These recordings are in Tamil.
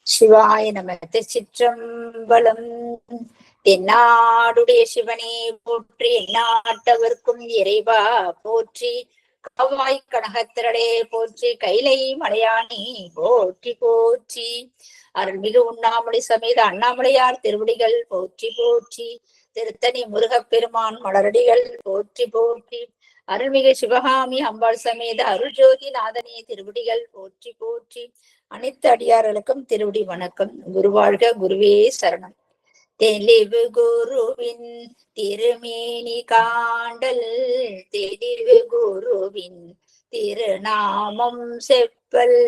சிவாய நம. திருச்சிற்றம்பலம். தென்னாடுடைய சிவனே போற்றி, எந்நாட்டவர்க்கும் இறைவா போற்றி, காவாய் கனகத்திரளே போற்றி, கைலை மலையானி போற்றி போற்றி, அருள்மிகு உண்ணாமலை சமேத அண்ணாமலையார் திருவடிகள் போற்றி போற்றி, திருத்தணி முருகப்பெருமான் மலரடிகள் போற்றி போற்றி, அருள்மிகு சிவகாமி அம்பாள் சமேத அருள் ஜோதி நாதனே திருவடிகள் போற்றி போற்றி, அனைத்து அடியார்களுக்கும் திருவடி வணக்கம். குருவாழ்க, குருவே சரணம். தெளிவு குருவின் திருமேனி காண்டல், தெளிவு குருவின் திருநாமம் செப்பல்,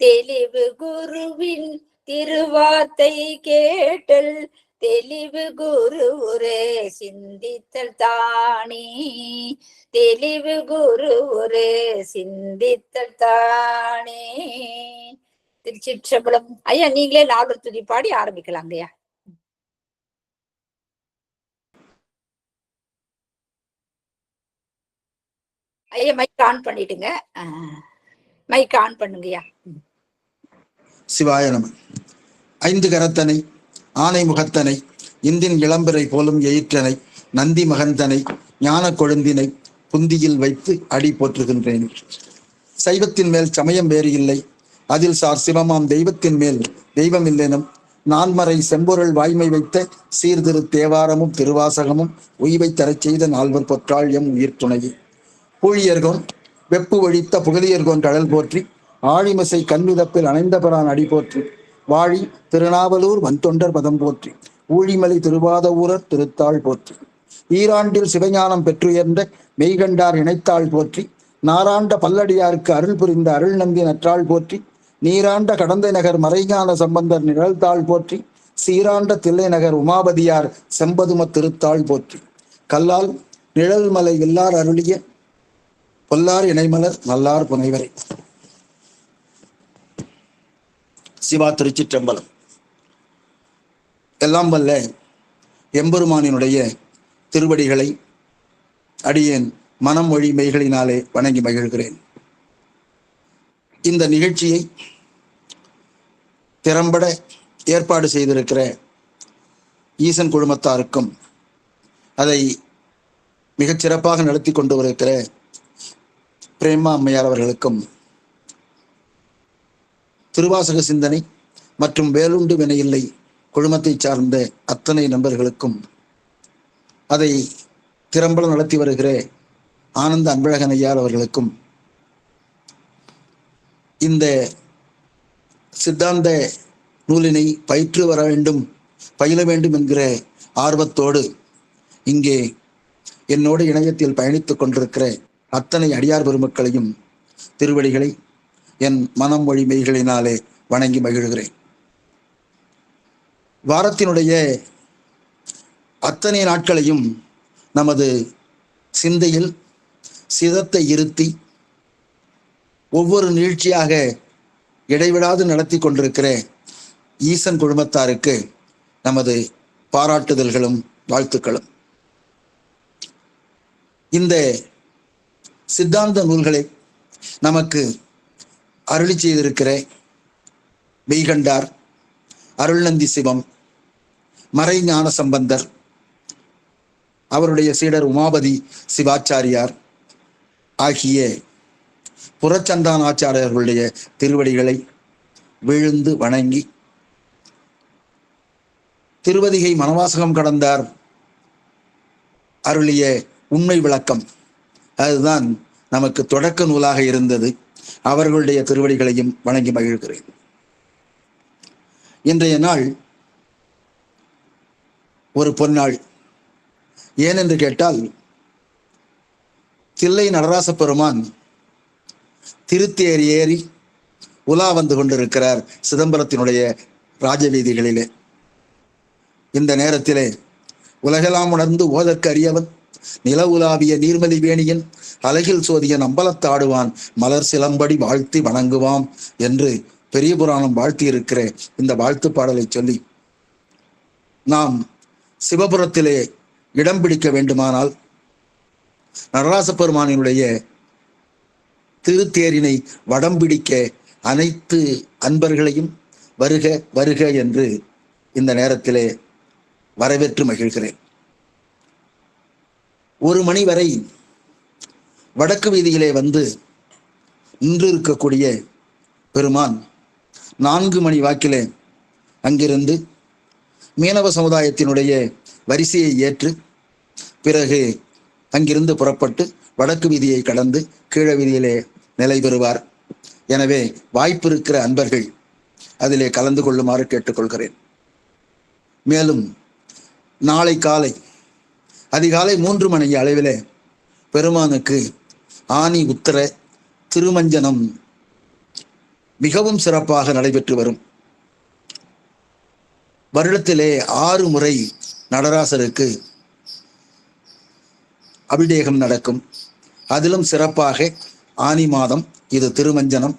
தெளிவு குருவின் திருவார்த்தை கேட்டல், தெளிவு குரு ஒரே சிந்தித்தல் தானே, தெளிவு குரு ஒரே சிந்தித்தல் தானே. திருச்சிற்றம்பலம். ஐயா, நீங்களே நாலு துதி பாடி ஆரம்பிக்கலாம் ஐயா. ஐயா மைக் ஆன் பண்ணிடுங்க. மைக் ஆன் பண்ணுங்கய்யா. சிவாய நம. ஐந்து கரத்தனை ஆனை முகத்தனை, இந்தின் இளம்பிறை போலும் எயிற்றனை, நந்தி மகந்தனை, ஞான கொழுந்தினை புந்தியில் வைத்து அடி போற்றுகின்றேன். சைவத்தின் மேல் சமயம் வேறு இல்லை, அதில் சார் சிவமாம் தெய்வத்தின் மேல் தெய்வம் இல்லெனும், நான்மறை செம்பொருள் வாய்மை வைத்த சீர்திரு தேவாரமும் திருவாசகமும் உய்வை தரச் செய்த நால்வர் பொற்றாள் எம் உயிர் துணையே. பூழியர்கோன் வெப்பு ஒழித்த புகழியர்கோன் கடல் போற்றி, ஆழிமிசை கண்மிதப்பில் அணைந்தபரான் அடி போற்றி, வாழி திருநாவலூர் வன்தொண்டர் பதம் போற்றி, ஊழிமலை திருவாத ஊரர் திருத்தாள் போற்றி, ஈராண்டில் சிவஞானம் பெற்றுயர்ந்த மெய்கண்டார் இணைத்தாள் போற்றி, நாராண்ட பல்லடியாருக்கு அருள் புரிந்த அருள் நந்தி நற்றாள் போற்றி, நீராண்ட கடந்தை நகர் மறைஞான சம்பந்தர் நிழல்தாள் போற்றி, சீராண்ட தில்லை நகர் உமாபதியார் செம்பதும திருத்தாள் போற்றி, கல்லால் நிழல் மலை எல்லார் அருளிய பொல்லார் இணைமலர் நல்லார் புனைவரை. சிவா. திருச்சிற்றம்பலம். எல்லாம் வல்ல எம்பெருமானினுடைய திருவடிகளை அடியேன் மனம் மொழி மெய்களினாலே வணங்கி மகிழ்கிறேன். இந்த நிகழ்ச்சியை திறம்பட ஏற்பாடு செய்திருக்கிற ஈசன் குழுமத்தாருக்கும், அதை மிகச் சிறப்பாக நடத்தி கொண்டு வருகிற பிரேமா அம்மையார் அவர்களுக்கும், திருவாசக சிந்தனை மற்றும் வேலுண்டு வினையில்லை குழுமத்தை சார்ந்த அத்தனை நண்பர்களுக்கும், அதை திறம்பட நடத்தி வருகிற ஆனந்த அன்பழகன் ஐயார் அவர்களுக்கும், இந்த சித்தாந்த நூலினை பயிற்று வர வேண்டும், பயில வேண்டும் என்கிற ஆர்வத்தோடு இங்கே என்னோடு இணையத்தில் பயணித்துக் கொண்டிருக்கிற அத்தனை அடியார் பெருமக்களையும் திருவடிகளை என் மனம் மொழி மெய்களினாலே வணங்கி மகிழ்கிறேன். வாரத்தினுடைய அத்தனை நாட்களையும் நமது சிந்தையில் சிதத்தை இருத்தி ஒவ்வொரு நிகழ்ச்சியாக இடைவிடாது நடத்தி கொண்டிருக்கிற ஈசன் குழுமத்தாருக்கு நமது பாராட்டுதல்களும் வாழ்த்துக்களும். இந்த சித்தாந்த நூல்களை நமக்கு அருளி செய்திருக்கிற மெய்கண்டார், அருள்நந்தி சிவம், மறை ஞான சம்பந்தர், அவருடைய சீடர் உமாபதி சிவாச்சாரியார் ஆகிய புறச்சந்தான் ஆச்சாரியர்களுடைய திருவடிகளை விழுந்து வணங்கி, திருவதிகை மனவாசகம் கடந்தார் அருளிய உண்மை விளக்கம், அதுதான் நமக்கு தொடக்க நூலாக இருந்தது. அவர்களுடைய திருவடிகளையும் வணங்கி மகிழ்கிறேன். இன்றைய நாள் ஒரு பொன்னாள். ஏனென்று கேட்டால், தில்லை நடராச பெருமான் திருத்தேர் ஏறி உலா வந்து கொண்டிருக்கிறார் சிதம்பரத்தினுடைய ராஜவீதிகளிலே. இந்த நேரத்திலே உலகெல்லாம் உணர்ந்து ஓதற்கு அறியவன், நில உலாவிய நீர்மலி வேணியன், அலகில் சோதியன் அம்பலத்தாடுவான், மலர் சிலம்படி வாழ்த்தி வணங்குவாம் என்று பெரிய புராணம் வாழ்த்தி இருக்கிற இந்த வாழ்த்து பாடலை சொல்லி, நாம் சிவபுரத்திலே இடம் பிடிக்க வேண்டுமானால் நடராச பெருமானினுடைய திருத்தேரினை வடம் பிடிக்க அனைத்து அன்பர்களையும் வருக வருக என்று இந்த நேரத்திலே வரவேற்று மகிழ்கிறேன். 1 மணி வரை வடக்கு வீதியிலே வந்து நின்று இருக்கக்கூடிய பெருமான் 4 மணி வாக்கிலே அங்கிருந்து மீனவ சமுதாயத்தினுடைய வரிசையை ஏற்று பிறகு அங்கிருந்து புறப்பட்டு வடக்கு வீதியை கடந்து கீழ வீதியிலே நிலை பெறுவார். எனவே வாய்ப்பு இருக்கிற அன்பர்கள் அதிலே கலந்து கொள்ளுமாறு கேட்டுக்கொள்கிறேன். மேலும் நாளை காலை அதிகாலை 3 மணி அளவிலே பெருமானுக்கு ஆனி உத்தர திருமஞ்சனம் மிகவும் சிறப்பாக நடைபெற்று வரும். வருடத்திலே 6 முறை நடராசருக்கு அபிஷேகம் நடக்கும். அதிலும் சிறப்பாக ஆனி மாதம் இது திருமஞ்சனம்,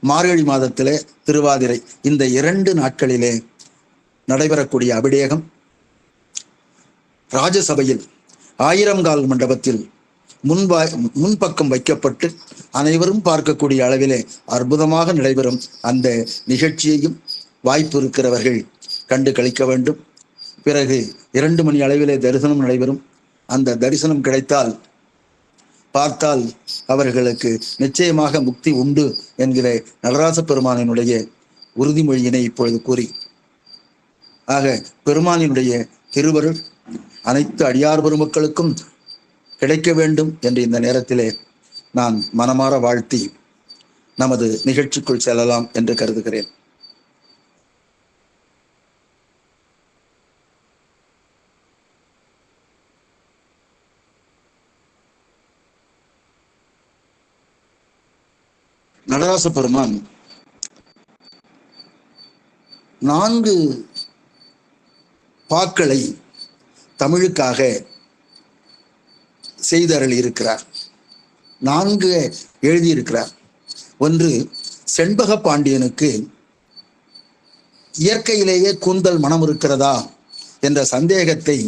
மார்கழி மாதத்திலே திருவாதிரை, இந்த 2 நாட்களிலே நடைபெறக்கூடிய அபிஷேகம் ராஜசபையில் 1000 கால் மண்டபத்தில் முன்பக்கம் வைக்கப்பட்டு அனைவரும் பார்க்கக்கூடிய அளவிலே அற்புதமாக நடைபெறும். அந்த நிகழ்ச்சியையும் வாய்ப்பு இருக்கிறவர்கள் கண்டு கழிக்க வேண்டும். பிறகு 2 மணி அளவிலே தரிசனம் நடைபெறும். அந்த தரிசனம் கிடைத்தால் பார்த்தால் அவர்களுக்கு நிச்சயமாக முக்தி உண்டு என்கிற நடராச பெருமானினுடைய உறுதிமொழியினை இப்பொழுது கூறி, ஆக பெருமானினுடைய திருவருள் அனைத்து அடியார் பெருமக்களுக்கும் கிடைக்க வேண்டும் என்று இந்த நேரத்திலே நான் மனமாற வாழ்த்தி நமது நிகழ்ச்சிக்குள் செல்லலாம் என்று கருதுகிறேன். நடராச பெருமான் 4 பாக்களை தமிழுக்காக செய்தருளி இருக்கிறார். 4 எழுதியிருக்கிறார். ஒன்று, செண்பக பாண்டியனுக்கு இயற்கையிலேயே கூந்தல் மனம் இருக்கிறதா என்ற சந்தேகத்தை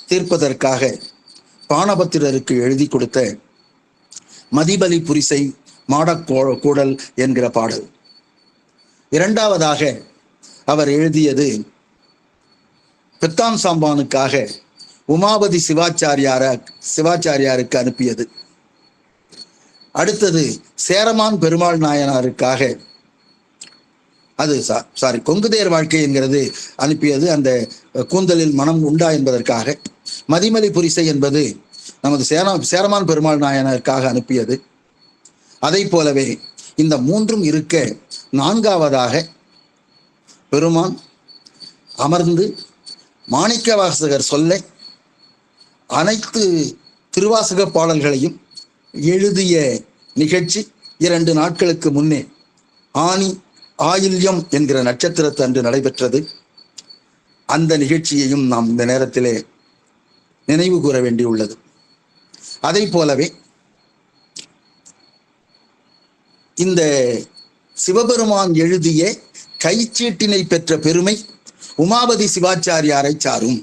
தீர்ப்பதற்காக பாணபத்திரருக்கு எழுதி கொடுத்த மதிபலி புரிசை மாடக்கூடல் என்கிற பாடல். 2வதாக அவர் எழுதியது பித்தான் சாம்பானுக்காக உமாபதி சிவாச்சாரியாருக்கு அனுப்பியது. அடுத்தது சேரமான் பெருமாள் நாயனாருக்காக, அது கொங்குதேர் வாழ்க்கை என்கிறது அனுப்பியது, அந்த கூந்தலில் மனம் உண்டா என்பதற்காக. மதிமலி புரிசை என்பது நமது சேரமான் பெருமாள் நாயனாருக்காக அனுப்பியது. அதை போலவே இந்த 3ம் இருக்க 4வதாக பெருமான் அமர்ந்து மாணிக்கவாசகர் சொல்ல அனைத்து திருவாசக பாடல்களையும் எழுதிய நிகழ்ச்சி 2 நாட்களுக்கு முன்னே ஆனி ஆயில்யம் என்கிற நட்சத்திரத்தன்று நடைபெற்றது. அந்த நிகழ்ச்சியையும் நாம் இந்த நேரத்திலே நினைவு கூற வேண்டியுள்ளது. அதை போலவே இந்த சிவபெருமான் எழுதிய கைச்சீட்டினை பெற்ற பெருமை உமாபதி சிவாச்சாரியாரை சாரும்.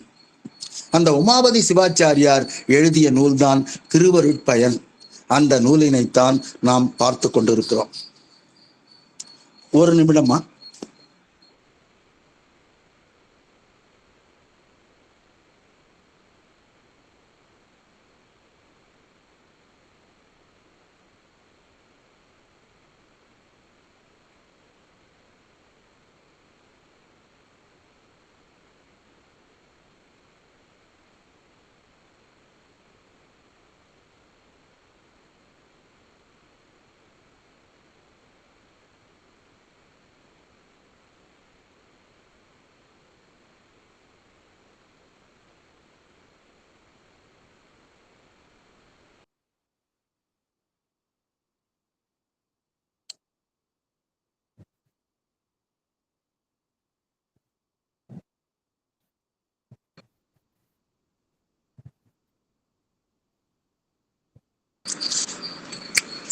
அந்த உமாபதி சிவாச்சாரியார் எழுதிய நூல்தான் திருவருட்பயன். அந்த நூலினைத்தான் நாம் பார்த்து கொண்டிருக்கிறோம். ஒரு நிமிடமா.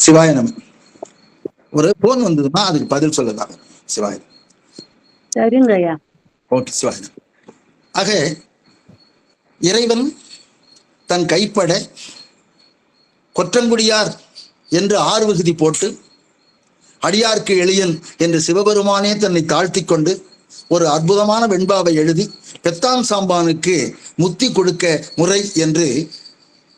சிவாயனம். ஒரு போன் வந்ததுன்னா அதுக்கு பதில் சொல்லலாம். சிவாயனம். சரிங்க ஐயா. ஓகே, சிவாயனம். ஆக இறைவன் தன் கைப்பட கொற்றங்குடியார் என்று 6 விகுதி போட்டு அடியார்க்கு எளியன் என்று சிவபெருமானே தன்னை தாழ்த்தி கொண்டு ஒரு அற்புதமான வெண்பாவை எழுதி பெத்தான் சாம்பானுக்கு முத்தி கொடுக்க முறை என்று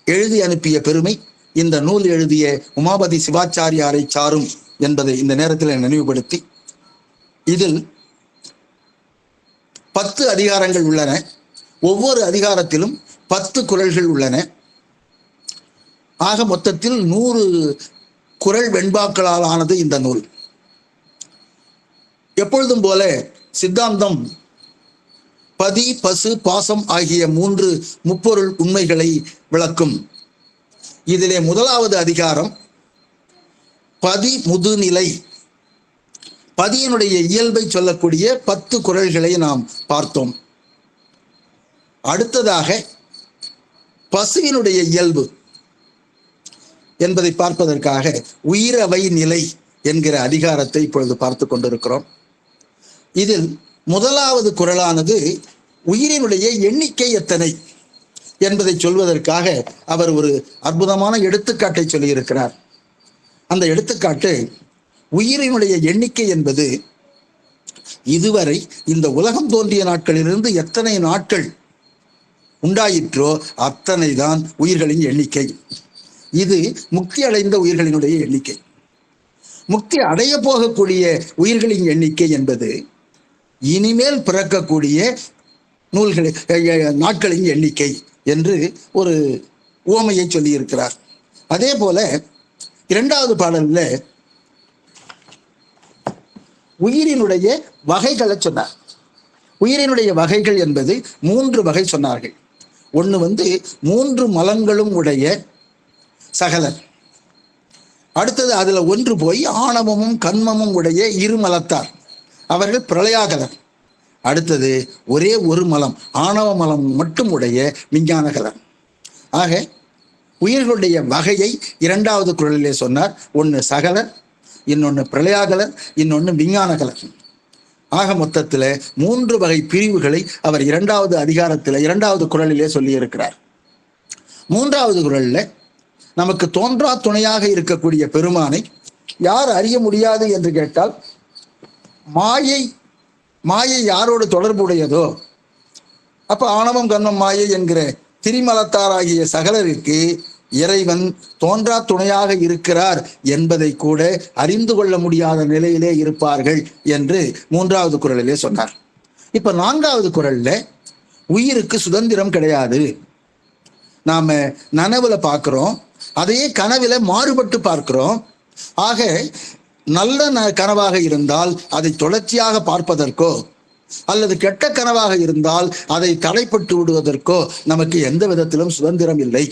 எழுதி அனுப்பிய பெருமை இந்த நூல் எழுதிய உமாபதி சிவாச்சாரியாரை சாரும் என்பதை இந்த நேரத்தில் நினைவுபடுத்தி, இதில் 10 அதிகாரங்கள் உள்ளன. ஒவ்வொரு அதிகாரத்திலும் 10 குறள்கள் உள்ளன. ஆக மொத்தத்தில் 100 குறள் வெண்பாக்களால் ஆனது இந்த நூல். எப்பொழுதும் போல சித்தாந்தம் பதி, பசு, பாசம் ஆகிய 3 முப்பொருள் உண்மைகளை விளக்கும். இதிலே முதலாவது அதிகாரம் பதி முதுநிலை, பதியினுடைய இயல்பை சொல்லக்கூடிய 10 குறள்களை நாம் பார்த்தோம். அடுத்ததாக பசுவினுடைய இயல்பு என்பதை பார்ப்பதற்காக உயிரவை நிலை என்கிற அதிகாரத்தை இப்பொழுது பார்த்து கொண்டிருக்கிறோம். இதில் முதலாவது குறளானது உயிரினுடைய எண்ணிக்கை எத்தனை என்பதை சொல்வதற்காக அவர் ஒரு அற்புதமான எடுத்துக்காட்டை சொல்லியிருக்கிறார். அந்த எடுத்துக்காட்டு, உயிரினுடைய எண்ணிக்கை என்பது இதுவரை இந்த உலகம் தோன்றிய நாட்களிலிருந்து எத்தனை நாட்கள் உண்டாயிற்றோ அத்தனை தான் உயிர்களின் எண்ணிக்கை. இது முக்தி அடைந்த உயிர்களினுடைய எண்ணிக்கை. முக்தி அடைய போகக்கூடிய உயிர்களின் எண்ணிக்கை என்பது இனிமேல் பிறக்கக்கூடிய நாட்களின் எண்ணிக்கை என்று ஒரு உவமையை சொல்லியிருக்கிறார். அதே போல 2வது பாடலில் உயிரினுடைய வகைகளை சொன்னார். உயிரினுடைய வகைகள் என்பது 3 வகை சொன்னார்கள். ஒன்று 3 மலங்களும் உடைய சகலர். அடுத்தது அதுல ஒன்று போய் ஆணவமும் கண்மமும் உடைய 2 மலத்தார், அவர்கள் பிரளயாகலர். அடுத்தது ஒரே ஒரு மலம், ஆணவ மலம் மட்டும் உடைய விஞ்ஞானகலர். ஆக உயிர்களுடைய வகையை 2வது குறளிலே சொன்னார். ஒன்று சகலர், இன்னொன்று பிரளயாகலர், இன்னொன்று விஞ்ஞானகலர். ஆக மொத்தத்தில் 3 வகை பிரிவுகளை அவர் 2வது அதிகாரத்தில் 2வது குறளிலே சொல்லியிருக்கிறார். 3வது குறளில் நமக்கு தோன்றா துணையாக இருக்கக்கூடிய பெருமானை யார் அறிய முடியாது என்று கேட்டால், மாயை யாரோடு தொடர்புடையதோ, அப்ப ஆணவம் கண்மம் மாயை என்கிற திரிமலத்தாராகிய சகலருக்கு இறைவன் தோன்றா துணையாக இருக்கிறார் என்பதை கூட அறிந்து கொள்ள முடியாத நிலையிலே இருப்பார்கள் என்று 3வது குறளிலே சொன்னார். இப்ப 4வது குறள்ல உயிருக்கு சுதந்திரம் கிடையாது. நாம நனவுல பார்க்கிறோம், அதையே கனவில மாறுபட்டு பார்க்கிறோம். ஆக நல்ல கனவாக இருந்தால் அதை தொடர்ச்சியாக பார்ப்பதற்கோ அல்லது கெட்ட கனவாக இருந்தால் அதை தடைப்பட்டு விடுவதற்கோ நமக்கு எந்த விதத்திலும் சுதந்திரம் இல்லை.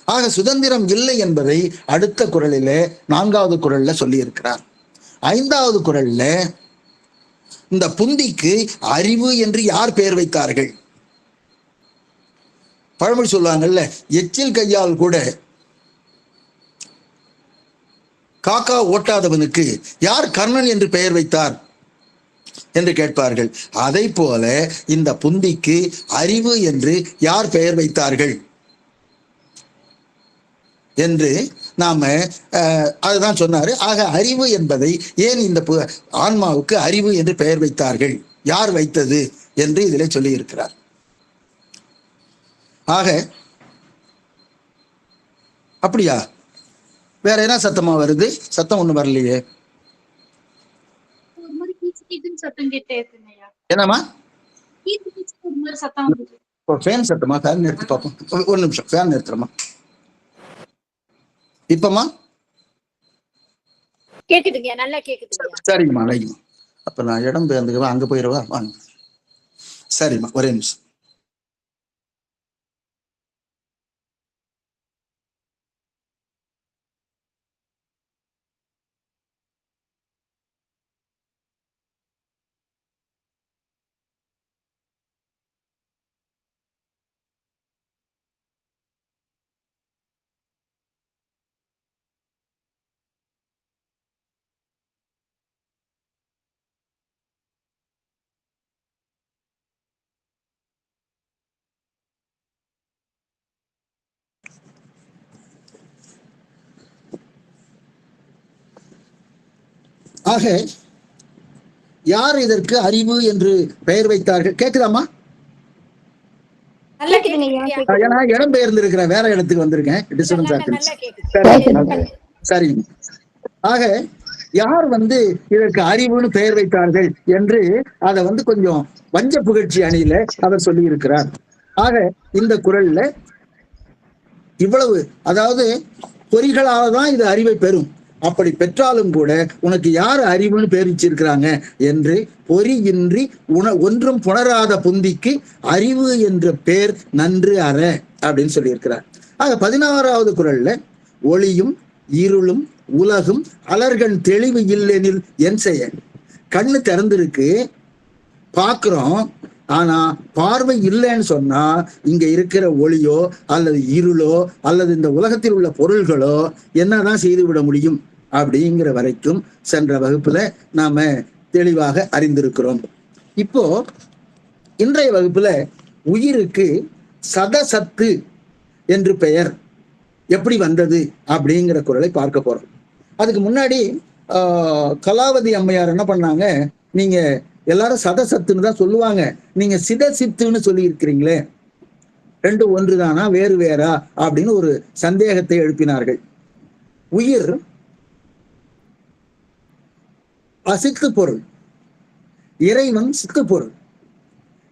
ஆக சுதந்திரம் இல்லை என்பதை அடுத்த குறளிலே 4வது குறள்ல சொல்லி இருக்கிறார். 5வது குறள்ல இந்த புந்திக்கு அறிவு என்று யார் பெயர் வைத்தார்கள்? பழமொழி சொல்லுவாங்கல்ல, எச்சில் கையால் கூட காக்கா ஓட்டாதவனுக்கு யார் கர்ணன் என்று பெயர் வைத்தார் என்று கேட்பார்கள். அதை போல இந்த புந்திக்கு அறிவு என்று யார் பெயர் வைத்தார்கள் என்று நாம அதுதான் சொன்னாரு. ஆக அறிவு என்பதை ஏன் இந்த ஆன்மாவுக்கு அறிவு என்று பெயர் வைத்தார்கள், யார் வைத்தது என்று இதிலே சொல்லி இருக்கிறார். ஆக அப்படியா? வேற என்ன சத்தமா வருது? சத்தம் ஒண்ணு வரலையே. என்னமா ஃபேன் சத்தமா? ஃபேன் நிறுத்தி பார்ப்போம். ஒரு நிமிஷம், ஃபேன் நிறுத்துறமா. இப்பமா கேக்குதுங்க, நல்லா கேக்குதுங்க. சரிங்கம்மா, ரைட்டுமா. அப்ப நான் இடம் பெயர்ந்துக்குவேன், அங்க போயிடுவா. வாங்க. சரிம்மா, ஒரே நிமிஷம். ஆக யார் இதற்கு அறிவு என்று பெயர் வைத்தார்கள்? கேக்குதாமா? நல்லா கேக்குதுங்க. ஏன்னா இடம் பெயர்ந்து இருக்கிறேன், வேற இடத்துக்கு வந்திருக்கேன். நல்லா கேக்குது. சரி. ஆக யார் இதற்கு அறிவுன்னு பெயர் வைத்தார்கள் என்று அதை கொஞ்சம் வஞ்ச புகழ்ச்சி அணியில அவர் சொல்லி இருக்கிறார். ஆக இந்த குறள்ல இவ்வளவு, அதாவது பொறிகளால தான் இது அறிவை பெறும். அப்படி பெற்றாலும் கூட உனக்கு யார் அறிவுன்னு பேர் வச்சிருக்கிறாங்க என்று பொறியின்றி ஒன்றும் புணராத புந்திக்கு அறிவு என்ற பேர் நன்று அற அப்படின்னு சொல்லியிருக்கிறார். ஆக 16வது குறள்ல ஒளியும் இருளும் உலகும் அலர்கண் தெளிவு இல்லெனில் என் செய்ய. கண்ணு திறந்திருக்கு, பார்க்கிறோம், ஆனா பார்வை இல்லைன்னு சொன்னா இங்க இருக்கிற ஒளியோ அல்லது இருளோ அல்லது இந்த உலகத்தில் உள்ள பொருள்களோ என்னதான் செய்து விட முடியும் அப்படிங்கிற வரைக்கும் சென்ற வகுப்புல நாம தெளிவாக அறிந்திருக்கிறோம். இப்போ இன்றைய வகுப்புல உயிருக்கு சதசத்து என்று பெயர் எப்படி வந்தது அப்படிங்கிற குறளை பார்க்க போறோம். அதுக்கு முன்னாடி கலாவதி அம்மையார் என்ன பண்ணாங்க, நீங்க எல்லாரும் சதசத்துன்னு தான் சொல்லுவாங்க, நீங்க சிதசித்துன்னு சொல்லி இருக்கிறீங்களே, ரெண்டு ஒன்றுதானா வேறு வேறா அப்படின்னு ஒரு சந்தேகத்தை எழுப்பினார்கள். உயிர் அசித்து பொருள், இறைவன் சித்து பொருள்.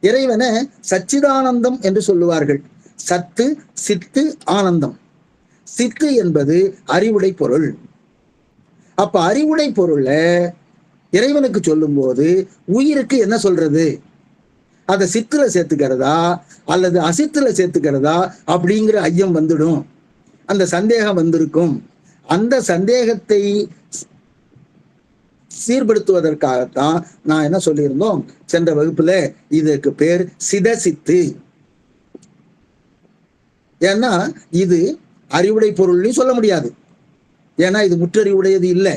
இறைவனை சச்சிதானந்தம் என்று சொல்லுவார்கள். சத்து சித்து ஆனந்தம். சித்து என்பது அறிவுடை பொருள். அப்ப அறிவுடை பொருள இறைவனுக்கு சொல்லும் போது உயிருக்கு என்ன சொல்றது? அதை சித்துல சேர்த்துக்கிறதா அல்லது அசித்துல சேர்த்துக்கிறதா அப்படிங்கிற ஐயம் வந்துடும், அந்த சந்தேகம் வந்திருக்கும். அந்த சந்தேகத்தை சீர்படுத்துவதற்காகத்தான் நான் என்ன சொல்லியிருந்தோம் சென்ற வகுப்புல, இதற்கு பேர் சிதசித்து. ஏன்னா இது அறிவுடை பொருள்னு சொல்ல முடியாது. ஏன்னா இது முற்றறிவுடையது இல்லை,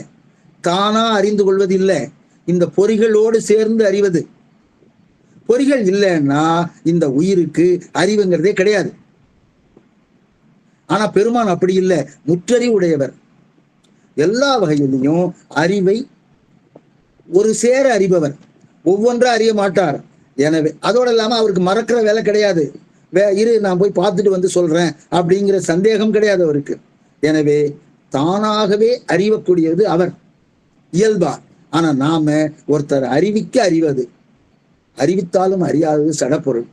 தானா அறிந்து கொள்வது இல்லை, இந்த பொறிகளோடு சேர்ந்து அறிவது. பொறிகள் இல்லைன்னா இந்த உயிருக்கு அறிவுங்கிறதே கிடையாது. ஆனா பெருமான் அப்படி இல்லை, முற்றறிவுடையவர். எல்லா வகையிலையும் அறிவை ஒரு சேர அறிபவர், ஒவ்வொன்றா அறிய மாட்டார். எனவே அதோட இல்லாம அவருக்கு மறக்கிற வேலை கிடையாது. இரு நான் போய் பார்த்துட்டு சொல்றேன் அப்படிங்கிற சந்தேகம் கிடையாது அவருக்கு. எனவே தானாகவே அறிவக்கூடியது அவர் இயல்பா. ஆனா நாம ஒருத்தர் அறிவிக்க அறிவது, அறிவித்தாலும் அறியாதது சடப்பொருள்.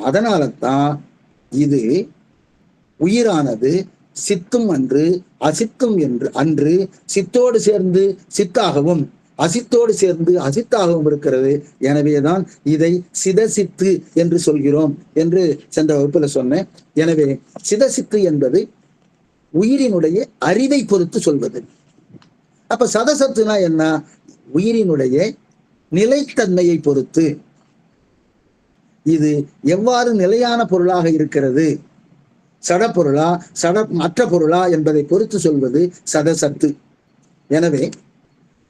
அதனால தான் இது உயிரானது சித்தும் அன்று அசித்தும் என்று அன்று சித்தோடு சேர்ந்து சித்தாகவும் அசித்தோடு சேர்ந்து அசித்தாகவும் இருக்கிறது. எனவேதான் இதை சிதசித்து என்று சொல்கிறோம் என்று சென்ற வகுப்புல சொன்னேன். எனவே சிதசித்து என்பது உயிரினுடைய அறிவை பொறுத்து சொல்வது. அப்ப சதசத்துனா என்ன? உயிரினுடைய நிலைத்தன்மையை பொறுத்து. இது எவ்வாறு நிலையான பொருளாக இருக்கிறது, சடப்பொருளா மற்ற பொருளா என்பதை பொறுத்து சொல்வது சதசத்து. எனவே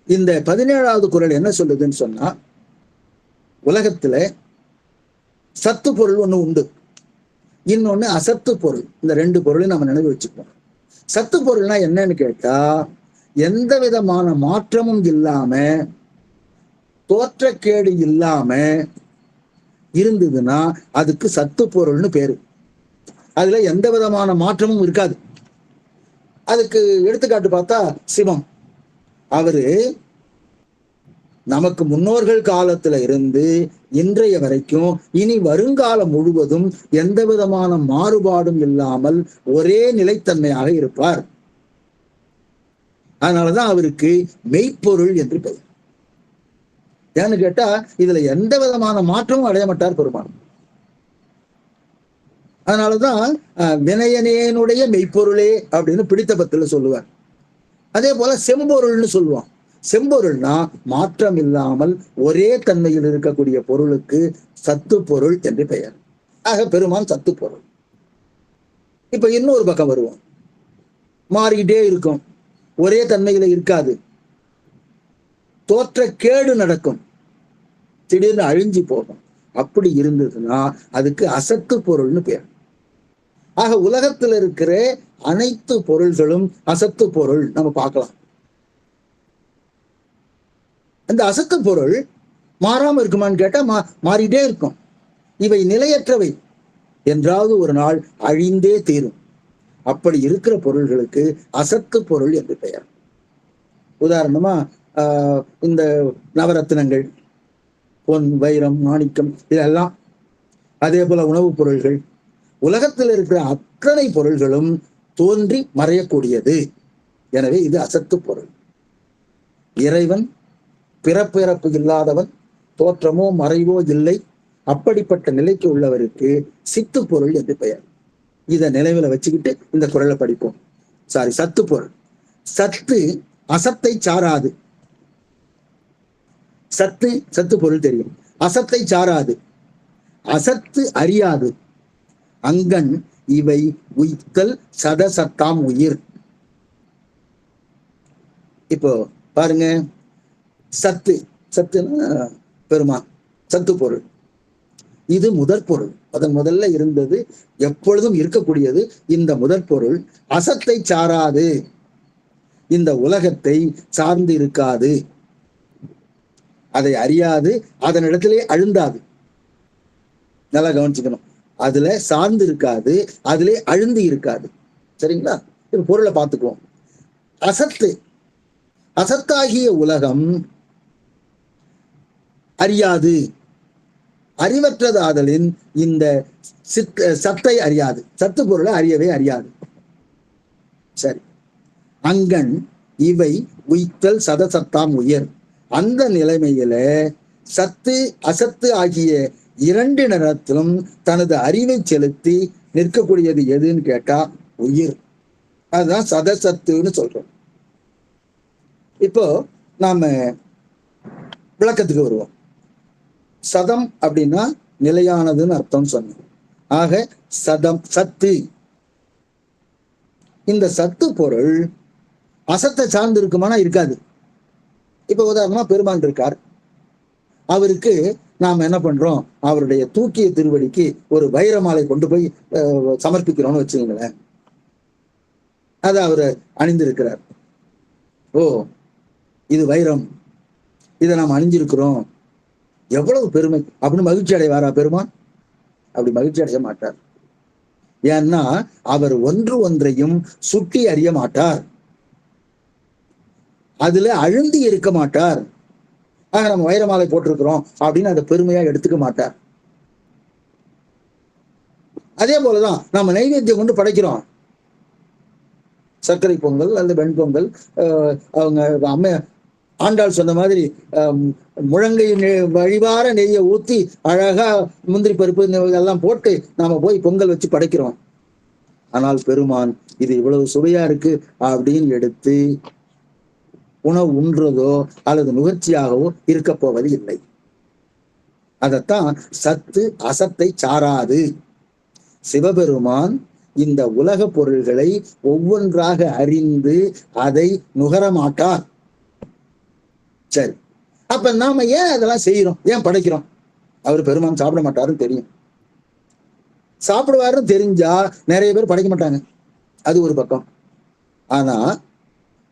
இந்த 17வது குறள் என்ன சொல்லுதுன்னு சொன்னா, உலகத்துல சத்து பொருள் ஒண்ணு உண்டு, இன்னொன்னு அசத்து பொருள். இந்த ரெண்டு பொருளையும் நம்ம நினைவு வச்சுப்போம். சத்து பொருள்னா என்னன்னு கேட்டா, எந்த விதமான மாற்றமும் இல்லாம தோற்றக்கேடு இல்லாம இருந்ததுன்னா அதுக்கு சத்து பொருள்னு பேரு. அதுல எந்த விதமான மாற்றமும் இருக்காது. அதுக்கு எடுத்துக்காட்டு பார்த்தா சிவம். அவரு நமக்கு முன்னோர்கள் காலத்துல இருந்து இன்றைய வரைக்கும் இனி வருங்காலம் முழுவதும் எந்த விதமான மாறுபாடும் இல்லாமல் ஒரே நிலைத்தன்மையாக இருப்பார். அதனாலதான் அவருக்கு மெய்ப்பொருள் என்று பெயர். ஏன்னு கேட்டா இதுல எந்த விதமான மாற்றமும் அடைய மாட்டார் பெருமான். அதனாலதான் வினயனேனுடைய மெய்ப்பொருளே அப்படின்னு பிடித்த பத்துல சொல்லுவார். அதே போல செம்பொருள்னு சொல்லுவான். செம்பொருள்னா மாற்றம் இல்லாமல் ஒரே தன்மையில் இருக்கக்கூடிய பொருளுக்கு சத்து பொருள் என்று பெயர். ஆக பெருமான் சத்து பொருள். இப்ப இன்னொரு பக்கம் வருவோம். மாறிக்கிட்டே இருக்கும், ஒரே தன்மையில இருக்காது, தோற்ற கேடு நடக்கும், திடீர்னு அழிஞ்சு போகும். அப்படி இருந்ததுன்னா அதுக்கு அசத்து பொருள்னு பேர். ஆக உலகத்தில் இருக்கிற அனைத்து பொருள்களும் அசத்து பொருள் நம்ம பார்க்கலாம். அந்த அசத்து பொருள் மாறாம இருக்குமான்னு கேட்டா மாறிட்டே இருக்கும். இவை நிலையற்றவை, என்றாவது ஒரு நாள் அழிந்தே தீரும். அப்படி இருக்கிற பொருள்களுக்கு அசத்து பொருள் என்று பெயர். உதாரணமா இந்த நவரத்தினங்கள், பொன், வைரம், மாணிக்கம் இதெல்லாம், அதே போல உணவுப் பொருள்கள், உலகத்தில் இருக்கிற அத்தனை பொருள்களும் தோன்றி மறையக்கூடியது. எனவே இது அசத்து பொருள். இறைவன் பிறப்பிறப்பு இல்லாதவன், தோற்றமோ மறைவோ இல்லை. அப்படிப்பட்ட நிலைக்கு உள்ளவருக்கு சித்து பொருள் என்று பெயர். இதை நினைவுல வச்சுக்கிட்டு இந்த குறளை படிப்போம். சத்து பொருள். சத்து அசத்தை சாராது. சத்து பொருள் தெரியும். அசத்தை சாராது, அசத்து அறியாது. அங்கண் இவை உய்த்தல் சதசத்தாம் உயிர். இப்போ பாருங்க, சத்துன்னா பெருமான், சத்து பொருள். இது முதற் பொருள். அதன் முதல்ல இருந்தது, எப்பொழுதும் இருக்கக்கூடியது. இந்த முதற் பொருள் அசத்தை சாராது, இந்த உலகத்தை சார்ந்து இருக்காது, அதை அறியாது, அதனிடத்திலே அழுந்தாது. நல்லா கவனிச்சுக்கணும். அதுல சார்ந்து இருக்காது, அதிலே அழுந்து இருக்காது. சரிங்களா? இப்ப பொருளை பார்த்துக்குவோம். அசத்தாகிய உலகம் அறியாது, அறிவற்றதாதலின் இந்த சத்தை அறியாது, சத்து பொருளை அறியவே அறியாது. சரி. அங்கண் இவை உய்த்தல் சதசத்தாம் உயர். அந்த நிலைமையில சத்து அசத்து ஆகிய இரண்டு நிறத்திலும் தனது அறிவை செலுத்தி நிற்கக்கூடியது எதுன்னு கேட்டா உயிர். அதுதான் சதசத்துன்னு சொல்றோம். இப்போ நாம விளக்கத்துக்கு வருவோம். சதம் அப்படின்னா நிலையானதுன்னு அர்த்தம் சொன்னோம். ஆக சத்து, இந்த சத்து பொருள் அசத்தை சார்ந்து இருக்குமானா இருக்காது. இப்ப உதாரணமா பெருமான் இருக்கார், அவருக்கு நாம் என்ன பண்றோம், அவருடைய தூக்கிய திருவடிக்கு ஒரு வைர மாலை கொண்டு போய் சமர்ப்பிக்கிறோம்னு வச்சுக்கோங்களேன். அதை அவர் அணிந்திருக்கிறார். ஓ, இது வைரம், இதை நாம் அணிஞ்சிருக்கிறோம், எவ்வளவு பெருமை அப்படின்னு மகிழ்ச்சி அடைவாரா பெருமான்? அப்படி மகிழ்ச்சி அடைய மாட்டார். ஏன்னா அவர் ஒன்றையும் சுட்டி அறிய மாட்டார், அதுல அழுந்தி இருக்க மாட்டார். ஆக நம்ம வைரமாலை போட்டிருக்கிறோம் அப்படின்னு அதை பெருமையா எடுத்துக்க மாட்டார். அதே போலதான் நம்ம நைவேத்தியம் கொண்டு படைக்கிறோம், சர்க்கரை பொங்கல் அல்லது வெண்பொங்கல். அவங்க அம்மா ஆண்டாள் சொன்ன மாதிரி முழங்கை வழிவார நெய்யை ஊத்தி அழகா முந்திரி பருப்பு எல்லாம் போட்டு நாம போய் பொங்கல் வச்சு படைக்கிறோம். ஆனால் பெருமான் இது இவ்வளவு சுவையா இருக்கு அப்படின்னு எடுத்து உணவு உண்றதோ அல்லது நுகர்ச்சியாகவோ இருக்க போவது இல்லை. அதத்தான் சத்து அசத்தை சாராது. சிவபெருமான் இந்த உலக பொருள்களை ஒவ்வொன்றாக அறிந்து அதை நுகரமாட்டார். சரி, அப்ப நாம ஏன் அதெல்லாம் செய்யறோம், ஏன் படைக்கிறோம்? அவர் பெருமான் சாப்பிட மாட்டாருன்னு தெரியும். சாப்பிடுவாருன்னு தெரிஞ்சா நிறைய பேர் படைக்க மாட்டாங்க, அது ஒரு பக்கம். ஆனா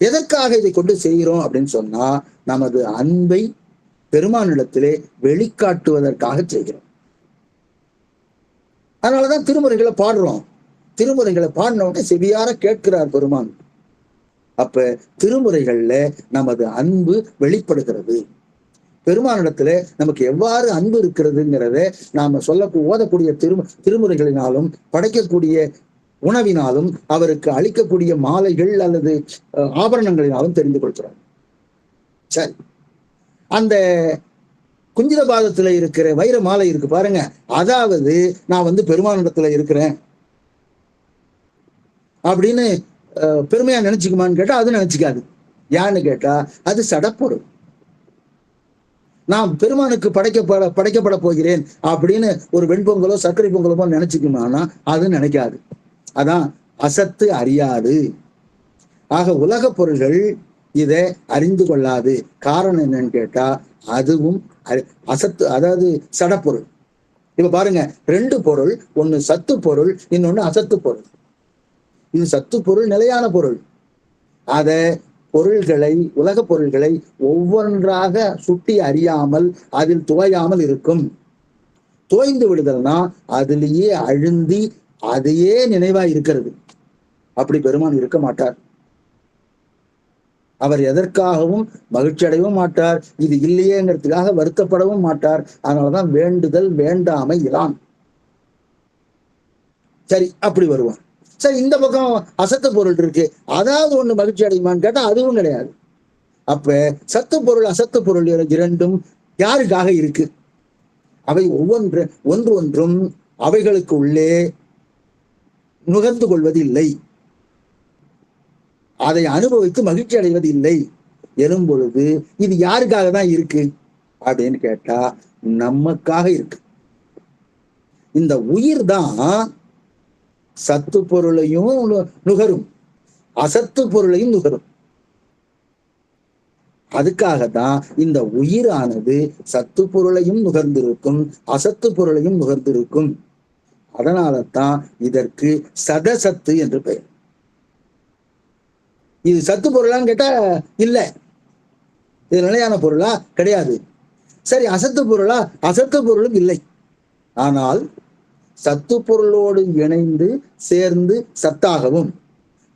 எதற்காக இதை கொண்டு செய்கிறோம் அப்படின்னு சொன்னா, நமது அன்பை பெருமானிடத்திலே வெளிக்காட்டுவதற்காக செய்கிறோம். அதனாலதான் திருமுறைகளை பாடுறோம். திருமுறைகளை பாடின உடனே செவியார கேட்கிறார் பெருமான். அப்ப திருமுறைகள்ல நமது அன்பு வெளிப்படுகிறது. பெருமானிடத்துல நமக்கு எவ்வாறு அன்பு இருக்கிறதுங்கிறத நாம ஓதக்கூடிய திருமுறைகளினாலும் படைக்கக்கூடிய உணவினாலும் அவருக்கு அளிக்கக்கூடிய மாலைகள் அல்லது ஆபரணங்களினாலும் தெரிந்து கொள்கிறோம். சரி, அந்த குஞ்சிதபாதத்துல இருக்கிற வைர மாலை இருக்கு பாருங்க, அதாவது நான் பெருமானிடத்துல இருக்கிறேன் அப்படின்னு பெருமையா நினைச்சுக்குமான்னு கேட்டா அது நினைச்சுக்காது. யான்னு கேட்டா அது சடப்பொருள். நான் பெருமானுக்கு படைக்கப்பட போகிறேன் அப்படின்னு ஒரு வெண்பொங்கலோ சர்க்கரை பொங்கலோ நினைச்சுக்குமானா அது நினைக்காது. அதான் அசத்து அறியாது. ஆக உலக பொருள்கள் இதை அறிந்து கொள்ளாது. காரணம் என்னன்னு கேட்டா அதுவும் அசத்து, அதாவது சடப்பொருள். இப்ப பாருங்க, ரெண்டு பொருள், ஒண்ணு சத்து பொருள், இன்னொன்னு அசத்து பொருள். இது சத்து பொருள், நிலையான பொருள். அதை பொருள்களை, உலக பொருள்களை ஒவ்வொன்றாக சுட்டி அறியாமல் அதில் துவையாமல் இருக்கும். தோய்ந்து விடுதல்னா அதிலேயே அழுந்தி அதையே நினைவா இருக்கிறது. அப்படி பெருமான் இருக்க மாட்டார். அவர் எதற்காகவும் மகிழ்ச்சி அடையவும் மாட்டார், இது இல்லையேங்கிறதுக்காக வருத்தப்படவும் மாட்டார். அதனாலதான் வேண்டுதல் வேண்டாமை இலான். சரி, அப்படி வருவான். சரி, இந்த பக்கம் அசத்து பொருள் இருக்கு, அதாவது ஒண்ணு மகிழ்ச்சி அடையுமான்னு கேட்டா அதுவும் கிடையாது. அப்ப சத்து பொருள் அசத்து பொருள் இரண்டும் யாருக்காக இருக்கு? அவை ஒன்றும் அவைகளுக்கு உள்ளே நுகர்ந்து கொள்வது இல்லை, அதை அனுபவித்து மகிழ்ச்சி அடைவது இல்லை எனும் பொழுது இது யாருக்காக தான் இருக்கு அப்படின்னு கேட்டா நமக்காக இருக்கு. இந்த உயிர் தான் சத்து பொருளையும் நுகரும், அசத்து பொருளையும் நுகரும். அதுக்காகத்தான் இந்த உயிரானது சத்து பொருளையும் நுகர்ந்திருக்கும், அசத்து பொருளையும் நுகர்ந்திருக்கும். அதனால தான் இதற்கு சதசத்து என்று பெயர். இது சத்து பொருளான்னு கேட்டா இல்ல, இது நிலையான பொருளா கிடையாது. சரி, அசத்து பொருளா? அசத்து பொருளும் இல்லை. ஆனால் சத்து பொருளோடு இணைந்து சேர்ந்து சத்தாகவும்,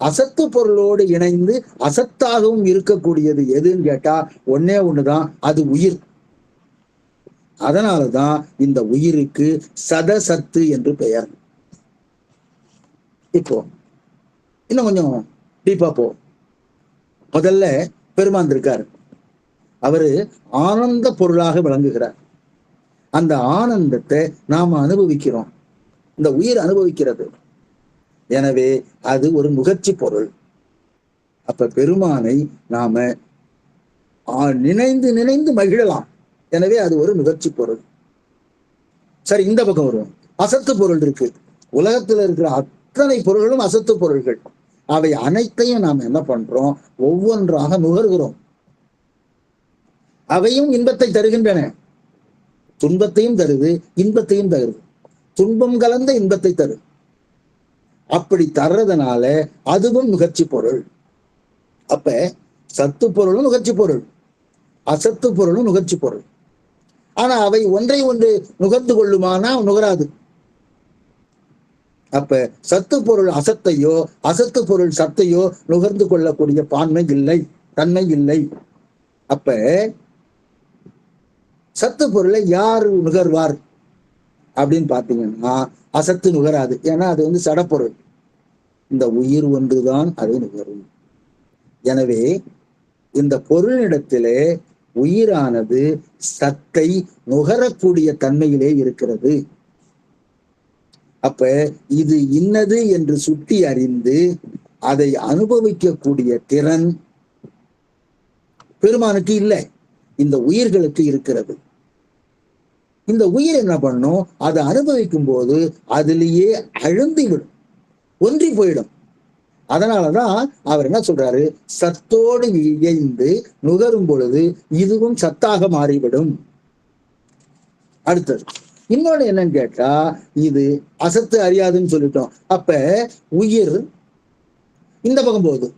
அசத்து பொருளோடு இணைந்து அசத்தாகவும் இருக்கக்கூடியது எதுன்னு கேட்டா ஒன்னே ஒண்ணுதான், அது உயிர். அதனாலதான் இந்த உயிருக்கு சதசத்து என்று பெயர். இப்போ இன்னும் கொஞ்சம் டீப்பா போ. முதல்ல பெருமான் இருக்காரு, அவரு ஆனந்த பொருளாக விளங்குகிறார். அந்த ஆனந்தத்தை நாம அனுபவிக்கிறோம், இந்த உயிர் அனுபவிக்கிறது. எனவே அது ஒரு நுகர்ச்சி பொருள். அப்ப பெருமானை நாம நினைந்து நினைந்து மகிழலாம். எனவே அது ஒரு நுகர்ச்சி பொருள். சரி, இந்த பக்கம் வருவோம். அசத்து பொருள் இருக்கு. உலகத்துல இருக்கிற அத்தனை பொருள்களும் அசத்து பொருள்கள். அவை அனைத்தையும் நாம் என்ன பண்றோம்? ஒவ்வொன்றாக நுகர்கிறோம். அவையும் இன்பத்தை தருகின்றன, துன்பத்தையும் தருது, இன்பத்தையும் தருது. துன்பம் கலந்த இன்பத்தை தரும். அப்படி தர்றதுனால அதுவும் நுகர்ச்சி பொருள். அப்ப சத்து பொருளும் நுகர்ச்சி பொருள், அசத்து பொருளும் நுகர்ச்சி பொருள். ஆனா அவை ஒன்றை ஒன்று நுகர்ந்து கொள்ளுமானா நுகராது. அப்ப சத்து பொருள் அசத்தையோ, அசத்து பொருள் சத்தையோ நுகர்ந்து கொள்ளக்கூடிய பான்மை இல்லை, தன்மை இல்லை. அப்ப சத்து பொருளை யார் நுகர்வார் அப்படின்னு பாத்தீங்கன்னா அசத்து நுகராது. ஏன்னா அது சடப்பொருள். இந்த உயிர் ஒன்றுதான் அதை நுகரும். எனவே இந்த பொருளிடத்திலே உயிரானது சத்தை நுகரக்கூடிய தன்மையிலே இருக்கிறது. அப்ப இது இன்னது என்று சுட்டி அறிந்து அதை அனுபவிக்கக்கூடிய திறன் பெருமானுக்கு இல்லை, இந்த உயிர்களுக்கு இருக்கிறது. இந்த உயிர் என்ன பண்ணும்? அதை அனுபவிக்கும் போது அதிலேயே அழுந்தி விடும், ஒன்றி போயிடும். அதனாலதான் அவர் என்ன சொல்றாரு? சத்தோடு இயைந்து நுகரும் பொழுது இதுவும் சத்தாக மாறிவிடும். அடுத்தது இன்னொன்னு என்னன்னு கேட்டா, இது அசத்து அறியாதுன்னு சொல்லிட்டோம். அப்ப உயிர் இந்த பக்கம் போகுது,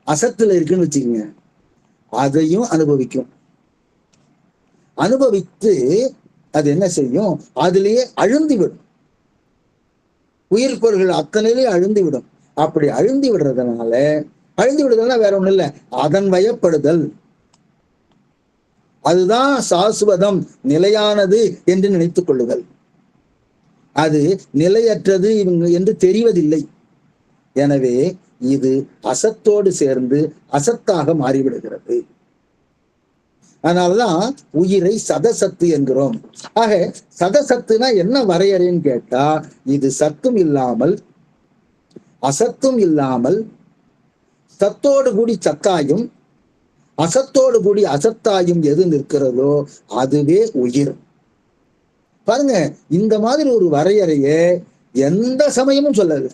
அசத்துல இருக்குன்னு வச்சுக்கோங்க, அதையும் அனுபவிக்கும். அனுபவித்து அது என்ன செய்யும்? அதிலேயே அழுந்தி விடும். உயிர் பொருள்கள் அத்தனையிலே அழுந்தி விடும். அப்படி அழுந்தி விடுறதுனால, அழுந்தி விடுதல்னா வேற ஒண்ணும் இல்லை, அதன் வயப்படுதல். அதுதான் சாஸ்வதம், நிலையானது என்று நினைத்துக் கொள்ளுதல். அது நிலையற்றது என்று தெரிவதில்லை. எனவே இது அசத்தோடு சேர்ந்து அசத்தாக மாறிவிடுகிறது. அதனாலதான் உயிரை சதசத்து என்கிறோம். ஆக சதசத்துனா என்ன வரையறைன்னு கேட்டா, இது சத்தும் இல்லாமல் அசத்தும் இல்லாமல் சத்தோடு கூடி சத்தாயும் அசத்தோடு கூடி அசத்தாயும் எது நிற்கிறதோ அதுவே உயிர். பாருங்க, இந்த மாதிரி ஒரு வரையறைய எந்த சமயமும் சொல்லல.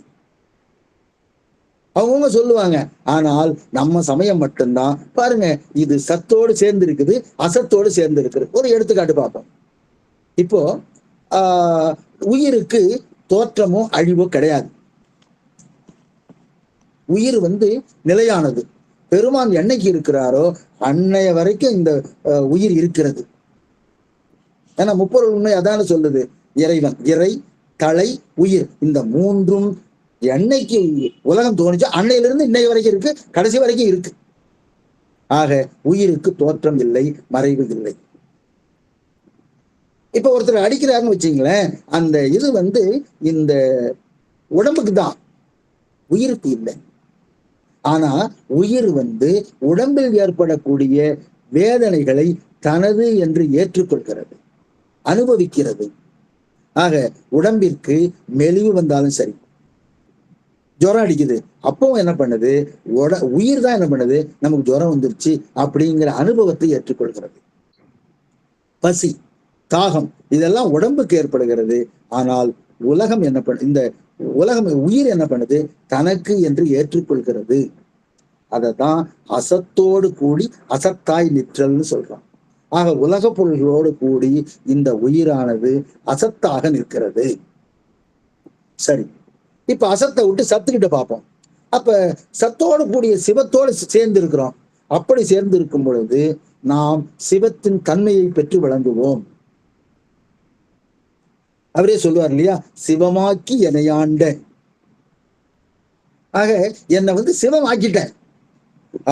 அவங்க சொல்லுவாங்க, ஆனால் நம்ம சமயம் மட்டும்தான் பாருங்க இது சத்தோடு சேர்ந்து இருக்குது, அசத்தோடு சேர்ந்து இருக்குது. ஒரு எடுத்துக்காட்டு பார்ப்போம். இப்போ உயிருக்கு தோற்றமோ அழிவோ கிடையாது. உயிர் நிலையானது. பெருமான் என்னைக்கு இருக்கிறாரோ அன்னைய வரைக்கும் இந்த உயிர் இருக்கிறது. ஏன்னா முப்பொருள் உண்மை அதான சொல்லுது. இறைவன், இறை, தலை, உயிர், இந்த மூன்றும் என்னைக்கு உலகம் தோணுச்சோ அன்னையிலிருந்து இன்னை வரைக்கும் இருக்கு, கடைசி வரைக்கும் இருக்கு. ஆக உயிருக்கு தோற்றம் இல்லை, மறைவு இல்லை. இப்ப ஒருத்தர் அடிக்கிறாருன்னு வச்சுங்களேன், அந்த இது இந்த உடம்புக்கு தான், உயிருக்கு இல்லை. ஆனா உயிர் உடம்பில் ஏற்படக்கூடிய வேதனைகளை தனது என்று ஏற்றுக்கொள்கிறது, அனுபவிக்கிறது. ஆக உடம்பிற்கு மெலிவு வந்தாலும் சரி, ஜுரம் அடிக்குது, அப்பவும் என்ன பண்ணுது, உயிர் தான் என்ன பண்ணுது, நமக்கு ஜுரம் வந்துருச்சு அப்படிங்கிற அனுபவத்தை ஏற்றுக்கொள்கிறது. பசி, தாகம் இதெல்லாம் உடம்புக்கு ஏற்படுகிறது. ஆனால் உலகம் என்ன இந்த உலகம், உயிர் என்ன பண்ணுது, தனக்கு என்று ஏற்றுக்கொள்கிறது. அதத்தான் அசத்தோடு கூடி அசத்தாய் நிற்றல்னு சொல்றோம். ஆக உலக பொருள்களோடு கூடி இந்த உயிரானது அசத்தாக நிற்கிறது. சரி, இப்ப அசத்தை விட்டு சத்துக்கிட்ட பார்ப்போம். அப்ப சத்தோடு கூடிய சிவத்தோடு சேர்ந்து இருக்கிறோம். அப்படி சேர்ந்து இருக்கும் பொழுது நாம் சிவத்தின் தன்மையை பெற்று விளங்குவோம். அவரே சொல்லுவார் இல்லையா, சிவமாக்கி எனையாண்ட. ஆக என்னை சிவம் ஆக்கிட்டேன்.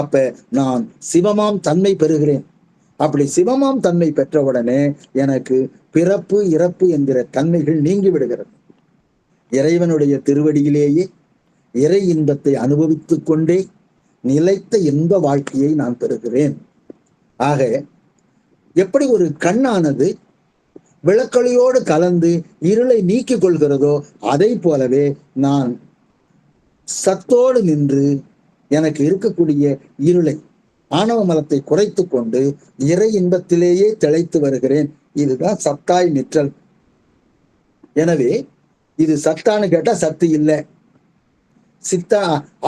அப்ப நான் சிவமாம் தன்மை பெறுகிறேன். அப்படி சிவமாம் தன்மை பெற்றவுடனே எனக்கு பிறப்பு இறப்பு என்கிற தன்மைகள் நீங்கி விடுகிறது. இறைவனுடைய திருவடியிலேயே இறை இன்பத்தை அனுபவித்துக் கொண்டே நிலைத்த இன்ப வாழ்க்கையை நான் பெறுகிறேன். ஆக எப்படி ஒரு கண்ணானது விளக்கொளியோடு கலந்து இருளை நீக்கிக் கொள்கிறதோ அதை போலவே நான் சத்தோடு நின்று எனக்கு இருக்கக்கூடிய இருளை, ஆணவ மலத்தை குறைத்து கொண்டு இறை இன்பத்திலேயே திளைத்து வருகிறேன். இதுதான் சத்தாய் நிற்றல். எனவே இது சத்தான்னு கேட்டா சத்து இல்லை,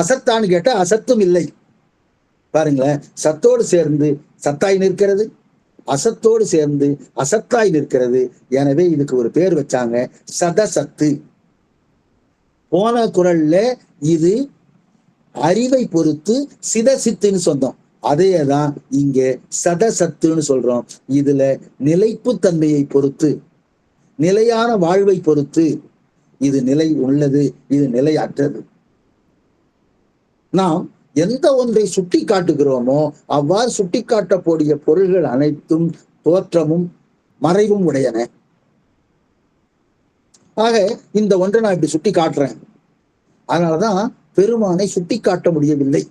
அசத்தான்னு கேட்டா அசத்தும் இல்லை. பாருங்களேன், சத்தோடு சேர்ந்து சத்தாய் நிற்கிறது, அசத்தோடு சேர்ந்து அசத்தாய் நிற்கிறது. எனவே இதுக்கு ஒரு பேர் வச்சாங்க, சதசத்து. போன குறள்ல இது அறிவை பொறுத்து சிதசித்துன்னு சொன்னோம். அதையேதான் இங்க சதசத்துன்னு சொல்றோம். இதுல நிலைப்பு தன்மையை பொறுத்து, நிலையான வாழ்வை பொறுத்து இது நிலை உள்ளது, இது நிலை அற்றது. நாம் எந்த ஒன்றை சுட்டி காட்டுகிறோமோ அவ்வாறு சுட்டி காட்டக்கூடிய பொருள்கள் அனைத்தும் தோற்றமும் மறைவும் உடையன. ஆக இந்த ஒன்றை நான் இப்படி சுட்டி காட்டுறேன், அதனாலதான் பெருமானை சுட்டி காட்ட முடியவில்லை.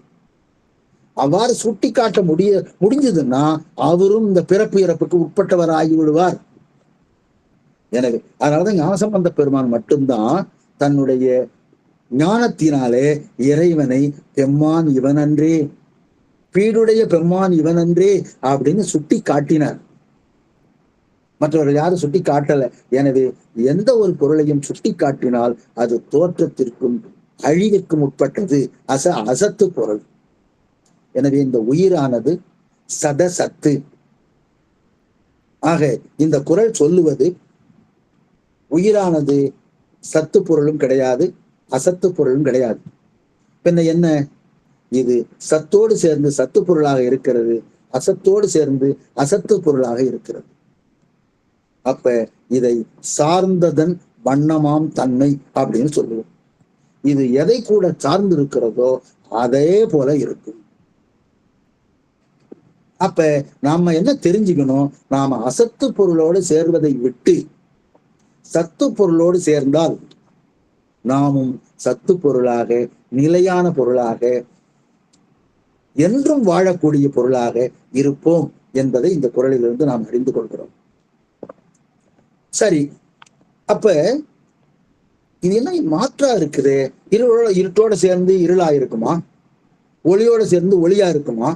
அவ்வாறு சுட்டி காட்ட முடிஞ்சதுன்னா அவரும் இந்த பிறப்பு இறப்புக்கு உட்பட்டவர் ஆகிவிடுவார். எனவே அதனாலதான் ஞானசம்பந்த பெருமான் மட்டும்தான் தன்னுடைய ஞானத்தினாலே இறைவனை பெம்மான் இவனன்றே, பீடுடைய பெம்மான் இவனன்றே அப்படின்னு சுட்டி காட்டினார். மற்றவர்கள் யாரும் சுட்டி காட்டல. எனவே எந்த ஒரு பொருளையும் சுட்டி காட்டினால் அது தோற்றத்திற்கும் அழிவுக்கும் உட்பட்டது, அசத்து பொருள். எனவே இந்த உயிரானது சதசத்து. ஆக இந்த குறள் சொல்லுவது உயிரானது சத்து பொருளும் கிடையாது, அசத்து பொருளும் கிடையாது. பின்ன என்ன, இது சத்தோடு சேர்ந்து சத்து பொருளாக இருக்கிறது, அசத்தோடு சேர்ந்து அசத்து பொருளாக இருக்கிறது. அப்ப இதை சார்ந்ததன் வண்ணமாம் தன்மை அப்படின்னு சொல்லுவோம். இது எதை கூட சார்ந்து இருக்கிறதோ அதே போல இருக்கும். அப்ப நாம என்ன தெரிஞ்சுக்கணும், நாம அசத்து பொருளோடு சேர்வதை விட்டு சத்து பொருளோடு சேர்ந்தால் நாமும் சத்து பொருளாக, நிலையான பொருளாக, என்றும் வாழக்கூடிய பொருளாக இருப்போம் என்பதை இந்த குறளிலிருந்து நாம் அறிந்து கொள்கிறோம். சரி, அப்ப இது என்ன மாற்றா இருக்குது? இருட்டோட சேர்ந்து இருளா இருக்குமா? ஒளியோட சேர்ந்து ஒளியா இருக்குமா?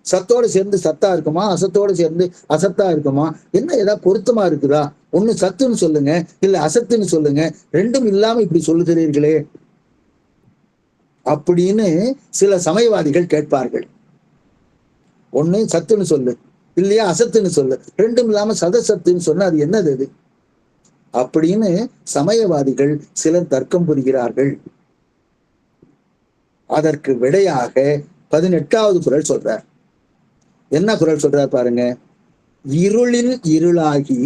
சத்தோடு சேர்ந்து சத்தா இருக்குமா? அசத்தோடு சேர்ந்து அசத்தா இருக்குமா? என்ன ஏதாவது பொருத்தமா இருக்குதா? ஒண்ணு சத்துன்னு சொல்லுங்க, இல்ல அசத்துன்னு சொல்லுங்க, ரெண்டும் இல்லாம இப்படி சொல்லுகிறீர்களே அப்படின்னு சில சமயவாதிகள் கேட்பார்கள். ஒண்ணு சத்துன்னு சொல்லு, இல்லையா அசத்துன்னு சொல்லு, ரெண்டும் இல்லாம சதசத்துன்னு சொன்னா அது என்னது அது அப்படின்னு சமயவாதிகள் சிலர் தர்க்கம் புரிகிறார்கள். அதற்கு விடையாக 18வது குறள் சொல்றார். என்ன குறள் சொல்றார் பாருங்க. இருளில் இருளாகி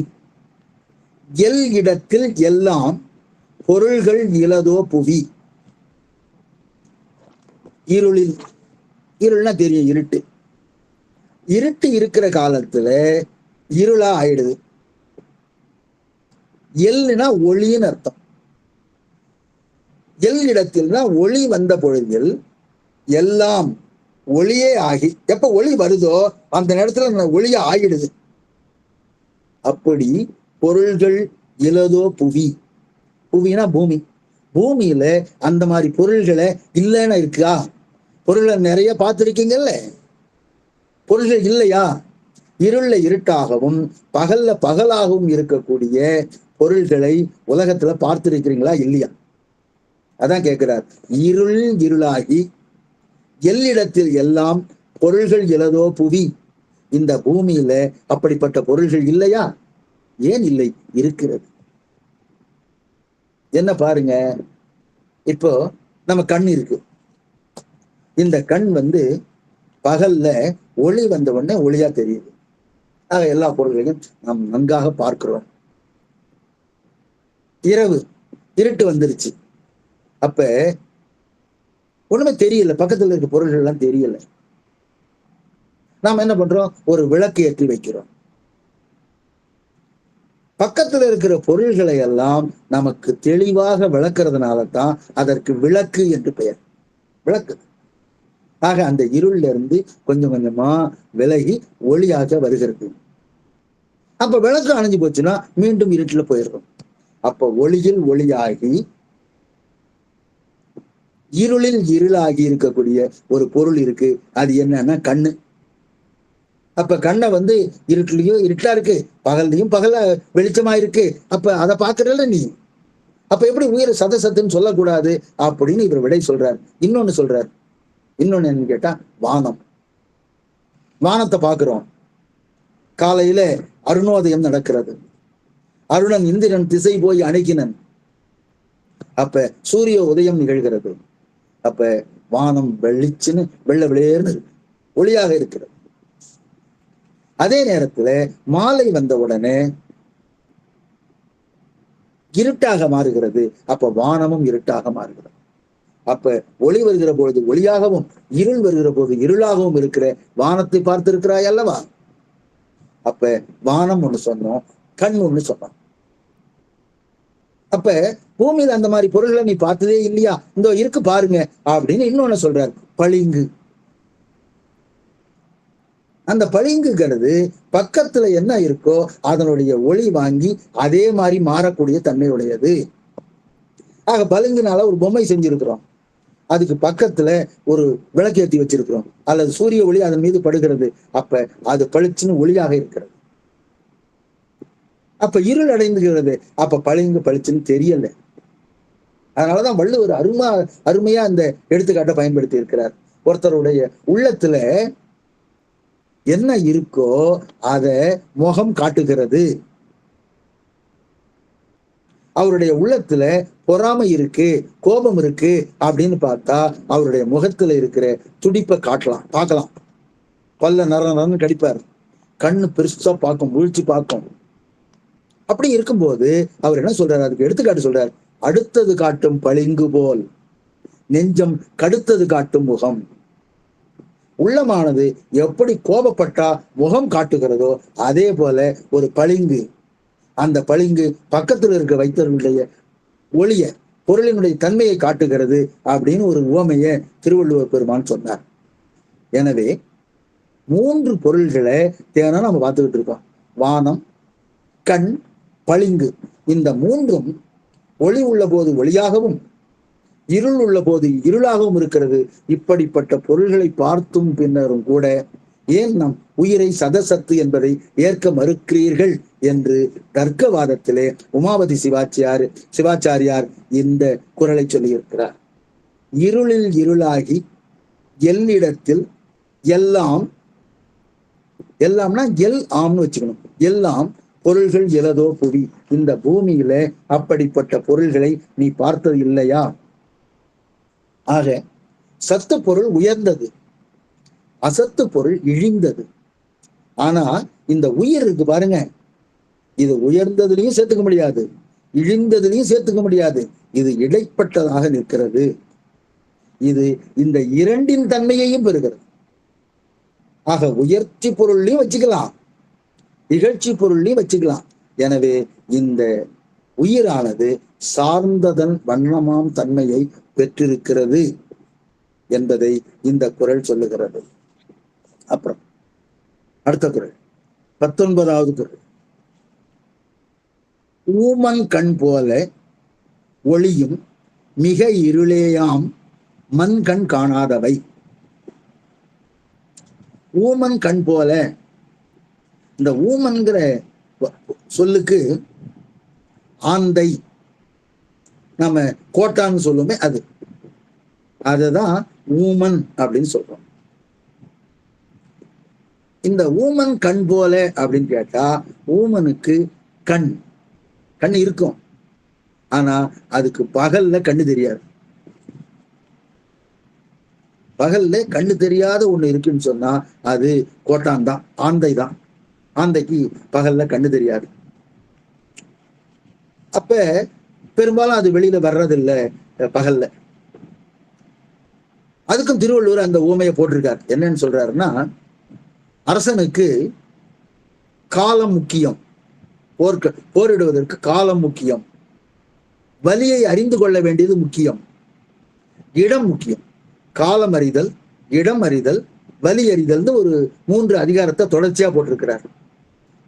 எல் இடத்தில் எல்லாம் பொருள்கள் இலதோ புவி. இருளில், இருள்னா தெரியும், இருட்டு. இருட்டு இருக்கிற காலத்துல இருளா ஆயிடுது. எல்னா ஒளின்னு அர்த்தம். எல் இடத்தில்னா ஒளி வந்த பொழுதில் எல்லாம் ஒளியே ஆகி, எப்ப ஒளி வருதோ அந்த நேரத்துல ஒளியா ஆகிடுது. அப்படி பொருள்கள் இலதோ புவி. புவினா பூமி. பூமியில அந்த மாதிரி பொருள்களை இல்லைன்னா இருக்கா? பொருள்கள் நிறைய பார்த்துருக்கீங்கல்ல, பொருள்கள் இல்லையா? இருள்ல இருட்டாகவும் பகல்ல பகலாகவும் இருக்கக்கூடிய பொருள்களை உலகத்துல பார்த்திருக்கிறீங்களா இல்லையா? அதான் கேட்கிறார். இருள் இருளாகி எல்லிடத்தில் எல்லாம் பொருள்கள் இலதோ புவி. இந்த பூமியில அப்படிப்பட்ட பொருள்கள் இல்லையா? ஏன் இல்லை, இருக்கிறது. என்ன பாருங்க, இப்போ நம்ம கண் இருக்கு. இந்த கண் பகல்ல ஒளி வந்த உடனே ஒளியா தெரியுது. ஆக எல்லா பொருள்களையும் நாம் நன்காக பார்க்கிறோம். இரவு இருட்டு வந்துருச்சு, அப்ப ஒண்ணுமே தெரியல, பக்கத்துல இருக்க பொருள்கள் எல்லாம் தெரியல. நாம் என்ன பண்றோம்? ஒரு விளக்கு ஏற்றி வைக்கிறோம். பக்கத்துல இருக்கிற பொருள்களை எல்லாம் நமக்கு தெளிவாக விளக்குறதுனால தான் அதற்கு விளக்கு என்று பெயர். விளக்கு. ஆக அந்த இருள்ல இருந்து கொஞ்சம் கொஞ்சமா விலகி ஒளியாக வருகிறது. அப்ப விளக்கு அணைஞ்சு போச்சுன்னா மீண்டும் இருட்டுல போயிடும். அப்ப ஒளியில் ஒளியாகி இருளில் இருளாகி இருக்கக்கூடிய ஒரு பொருள் இருக்கு. அது என்னன்னா கண்ணு. அப்ப கண்ணை இருட்டுலயும் இருட்டா இருக்கு, பகல்லையும் பகல வெளிச்சமா இருக்கு. அப்ப அதை பாக்குறல நீ. அப்ப எப்படி உயிர் சதசத்துன்னு சொல்லக்கூடாது அப்படின்னு இவர் விடை சொல்றார். இன்னொன்னு சொல்றார். இன்னொன்னு என்னன்னு கேட்டா வானம். வானத்தை பாக்குறோம். காலையில அருணோதயம் நடக்கிறது. அருணன் இந்திரன் திசை போய் அணைக்கினன். அப்ப சூரிய உதயம் நிகழ்கிறது. அப்ப வானம் வெளிச்சுன்னு வெள்ளை வெளியேர்னு ஒளியாக இருக்கிறது. அதே நேரத்துல மாலை வந்த உடனே இருட்டாக மாறுகிறது. அப்ப வானமும் இருட்டாக மாறுகிறது. அப்ப ஒளி வருகிற பொழுது ஒளியாகவும் இருள் வருகிற போது இருளாகவும் இருக்கிற வானத்தை பார்த்து இருக்கிறாய் அல்லவா? அப்ப வானம் ஒண்ணு சொன்னோம், கண் ஒண்ணு சொன்னோம். அப்ப பூமியில அந்த மாதிரி பொருள்களை நீ பார்த்ததே இல்லையா? இந்த இருக்கு பாருங்க அப்படின்னு இன்னொன்னு சொல்றாரு. பளிங்கு. அந்த பளிங்குங்கிறது பக்கத்துல என்ன இருக்கோ அதனுடைய ஒளி வாங்கி அதே மாதிரி மாறக்கூடிய தன்மையுடையது. ஆக பளிங்குனால ஒரு பொம்மை செஞ்சிருக்கிறோம், அதுக்கு பக்கத்துல ஒரு விளக்கேற்றி வச்சிருக்கிறோம், அல்லது சூரிய ஒளி அதன் மீது படுகிறது. அப்ப அது பளிச்சுன்னு ஒளியாக இருக்கிறது. அப்ப இருள் அடைந்துகிறது. அப்ப பளிங்கு பளிச்சுன்னு தெரியல. அதனாலதான் வள்ளுவர் அருமையா அந்த எடுத்துக்காட்டை பயன்படுத்தி இருக்கிறார். ஒருத்தருடைய உள்ளத்துல என்ன இருக்கோ அத முகம் காட்டுகிறது. அவருடைய உள்ளத்துல பொறாமை இருக்கு, கோபம் இருக்கு அப்படின்னு பார்த்தா அவருடைய முகத்துல இருக்கிற துடிப்பை பார்க்கலாம். பல்ல நரன்னு கடிப்பார், கண்ணு பெருசா பார்க்கும், வீழ்ச்சி பார்க்கும். அப்படி இருக்கும்போது அவர் என்ன சொல்றாரு? அதுக்கு எடுத்துக்காட்டு சொல்றார். அடுத்தது காட்டும் பளிங்கு போல் நெஞ்சம் கடுத்தது காட்டும் முகம். உள்ளமானது எப்படி கோபப்பட்டா முகம் காட்டுகிறதோ அதே போல ஒரு பளிங்கு, அந்த பளிங்கு பக்கத்தில் இருக்க வைத்தவர்களுடைய ஒளிய, பொருளினுடைய தன்மையை காட்டுகிறது அப்படின்னு ஒரு உவமையை திருவள்ளுவர் பெருமான் சொன்னார். எனவே 3 பொருள்களை தேனா நம்ம பார்த்துக்கிட்டு இருக்கோம். வானம், கண், பளிங்கு. இந்த 3ம் ஒளி உள்ள போது ஒளியாகவும் இருள் உள்ள போது இருளாகவும் இருக்கிறது. இப்படிப்பட்ட பொருள்களை பார்த்தும் பின்னரும் கூட ஏன் நம் உயிரை சதசத்து என்பதை ஏற்க மறுக்கிறீர்கள் என்று தர்க்கவாதத்திலே உமாபதி சிவாச்சாரியார் இந்த குறளை சொல்லியிருக்கிறார். இருளில் இருளாகி எல்லிடத்தில் எல்லாம், எல்லாம்னா எல் ஆம்னு வச்சுக்கணும், எல்லாம் பொருள்கள் இலதோ புவி. இந்த பூமியில அப்படிப்பட்ட பொருள்களை நீ பார்த்தது இல்லையா? ஆக சத்து பொருள் உயர்ந்தது, அசத்து பொருள் இழிந்தது. ஆனா இந்த உயிர் இருக்கு பாருங்க, இது உயர்ந்ததுலையும் சேர்த்துக்க முடியாது, இழிந்ததுலையும் சேர்த்துக்க முடியாது. இது இடைப்பட்டதாக நிற்கிறது. இது இந்த இரண்டின் தன்மையையும் பெறுகிறது. ஆக உயர்ச்சி பொருள்லையும் வச்சுக்கலாம், இகழ்ச்சி பொருள்லையும் வச்சுக்கலாம். எனவே இந்த உயிரானது சார்ந்ததன் வண்ணமாம் தன்மையை பெற்றிருக்கிறது என்பதை இந்த குறள் சொல்லுகிறது. அப்புறம் அடுத்த குறள் 19வது குறள். ஊமன் கண் போல ஒளியும் மிக இருளேயாம் மண் கண் காணாதவை. ஊமன் கண் போல, இந்த ஊமன்கிற சொல்லுக்கு ஆந்தை, நம்ம கோட்டான்னு சொல்லுமே, அதுதான் ஊமன் அப்படின்னு சொல்றோம். இந்த ஊமன் கண் போல அப்படின்னு கேட்டா, ஊமனுக்கு கண் இருக்கும், ஆனா அதுக்கு பகல்ல கண்ணு தெரியாது. பகல்ல கண்ணு தெரியாத ஒண்ணு இருக்குன்னு சொன்னா அது கோட்டான் தான், ஆந்தை தான். ஆந்தைக்கு பகல்ல கண்ணு தெரியாது. அப்ப பெரும்பாலும் அது வெளியில வர்றதில்லை பகல்ல. அதுக்கும் திருவள்ளுவர் அந்த ஊமையை போட்டிருக்கார். என்னன்னு சொல்றாருன்னா, அரசனுக்கு காலம் முக்கியம், போரிடுவதற்கு காலம் முக்கியம், வலியை அறிந்து கொள்ள வேண்டியது முக்கியம், இடம் முக்கியம். காலம் அறிதல், இடம் அறிதல், வலி அறிதல்னு ஒரு 3 அதிகாரத்தை தொடர்ச்சியா போட்டிருக்கிறார்.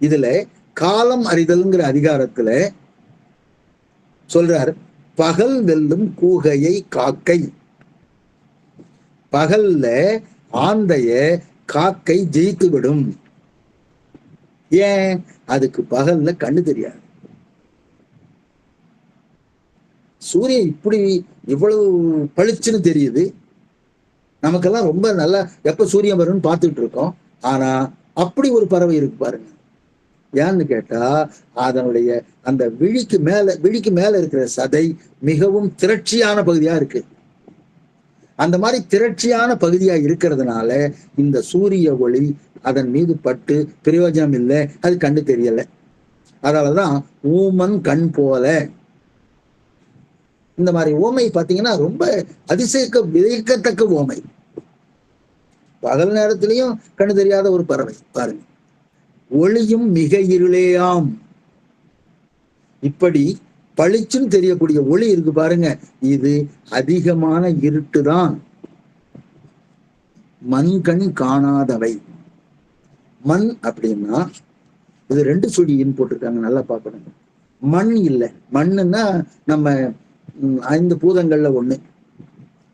இதுல காலம் அறிதல்ங்கிற அதிகாரத்துல சொல்றார், பகல் வெல்லும் கூகையை காக்கை. பகல்ல ஆந்தைய காக்கை ஜெயித்து விடும். ஏன்? அதுக்கு பகல்ல கண்ணு தெரியாது. சூரியன் இப்படி இவ்வளவு பளிச்சுன்னு தெரியுது, நமக்கெல்லாம் ரொம்ப நல்லா எப்ப சூரியன் வரும்னு பார்த்துட்டு இருக்கோம். ஆனா அப்படி ஒரு பறவை இருக்கு பாருங்க. ஏன்னு கேட்டா, அதனுடைய அந்த விழிக்கு மேல இருக்கிற சதை மிகவும் திரட்சியான பகுதியா இருக்கு. அந்த மாதிரி திரட்சியான பகுதியா இருக்கிறதுனால இந்த சூரிய ஒளி அதன் மீது பட்டு பிரயோஜனம் இல்லை, அது கண்ணு தெரியல. அதனாலதான் ஊமன் கண் போல. இந்த மாதிரி ஓமை பாத்தீங்கன்னா ரொம்ப வியக்கத்தக்க ஓமை. பகல் நேரத்திலையும் கண்ணு தெரியாத ஒரு பறவை பாருங்க. ஒளியும் மிக இருளேயாம். இப்படி பளிச்சுன்னு தெரியக்கூடிய ஒளி இருக்கு பாருங்க, இது அதிகமான இருட்டுதான். மண் கண் காணாதவை. மண் அப்படின்னா இது 2 சுழின்னு போட்டிருக்காங்க, நல்லா பார்க்கணும். மண் இல்லை, மண்ணுன்னா நம்ம 5 பூதங்கள்ல ஒண்ணு.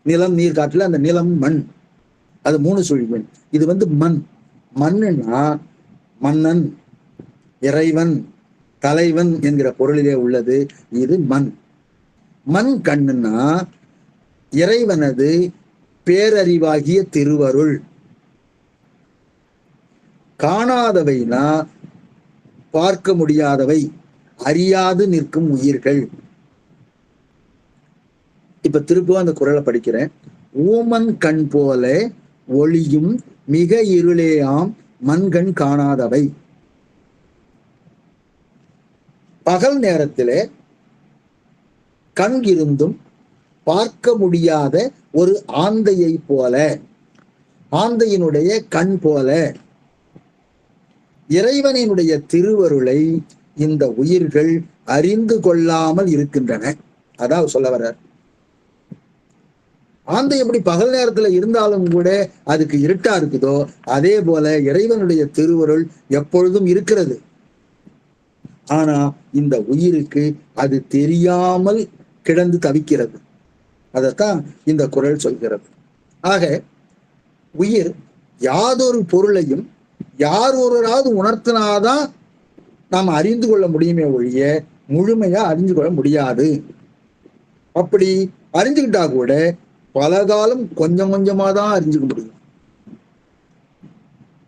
நிலம், நீர், காற்றுல அந்த நிலம் மண், அது 3 சுழி மண். இது மண். மண்ணுன்னா மன்னன், இறைவன், தலைவன் என்கிற பொருளிலே உள்ளது. இது மண். மண் கண்ணுன்னா இறைவனது பேரறிவாகிய திருவருள். காணாதவைனா பார்க்க முடியாதவை, அறியாது நிற்கும் உயிர்கள். இப்ப திருப்பவும் அந்த குறளை படிக்கிறேன். ஊமன் கண் போல ஒளியும் மிக இருளேயாம் மண்கண் காணாதவை. பகல் நேரத்திலே கண் இருந்தும் பார்க்க முடியாத ஒரு ஆந்தையை போல, ஆந்தையினுடைய கண் போல இறைவனினுடைய திருவருளை இந்த உயிர்கள் அறிந்து கொள்ளாமல் இருக்கின்றன. அதான் சொல்ல வர்றார். ஆந்தை எப்படி பகல் நேரத்துல இருந்தாலும் கூட அதுக்கு இருட்டா இருக்குதோ, அதே போல இறைவனுடைய திருவருள் எப்பொழுதும் இருக்கிறது. ஆனா இந்த உயிருக்கு அது தெரியாமல் கிடந்து தவிக்கிறது. அதைத்தான் இந்த குறள் சொல்கிறது. ஆக உயிர் யாதொரு பொருளையும் யார் ஒருவராவது உணர்த்தினாதான் நாம் அறிந்து கொள்ள முடியுமே ஒழிய முழுமையா அறிந்து கொள்ள முடியாது. அப்படி அறிஞ்சுக்கிட்டா கூட பல காலம் கொஞ்சம் கொஞ்சமா தான் அறிஞ்சுக்க முடியும்.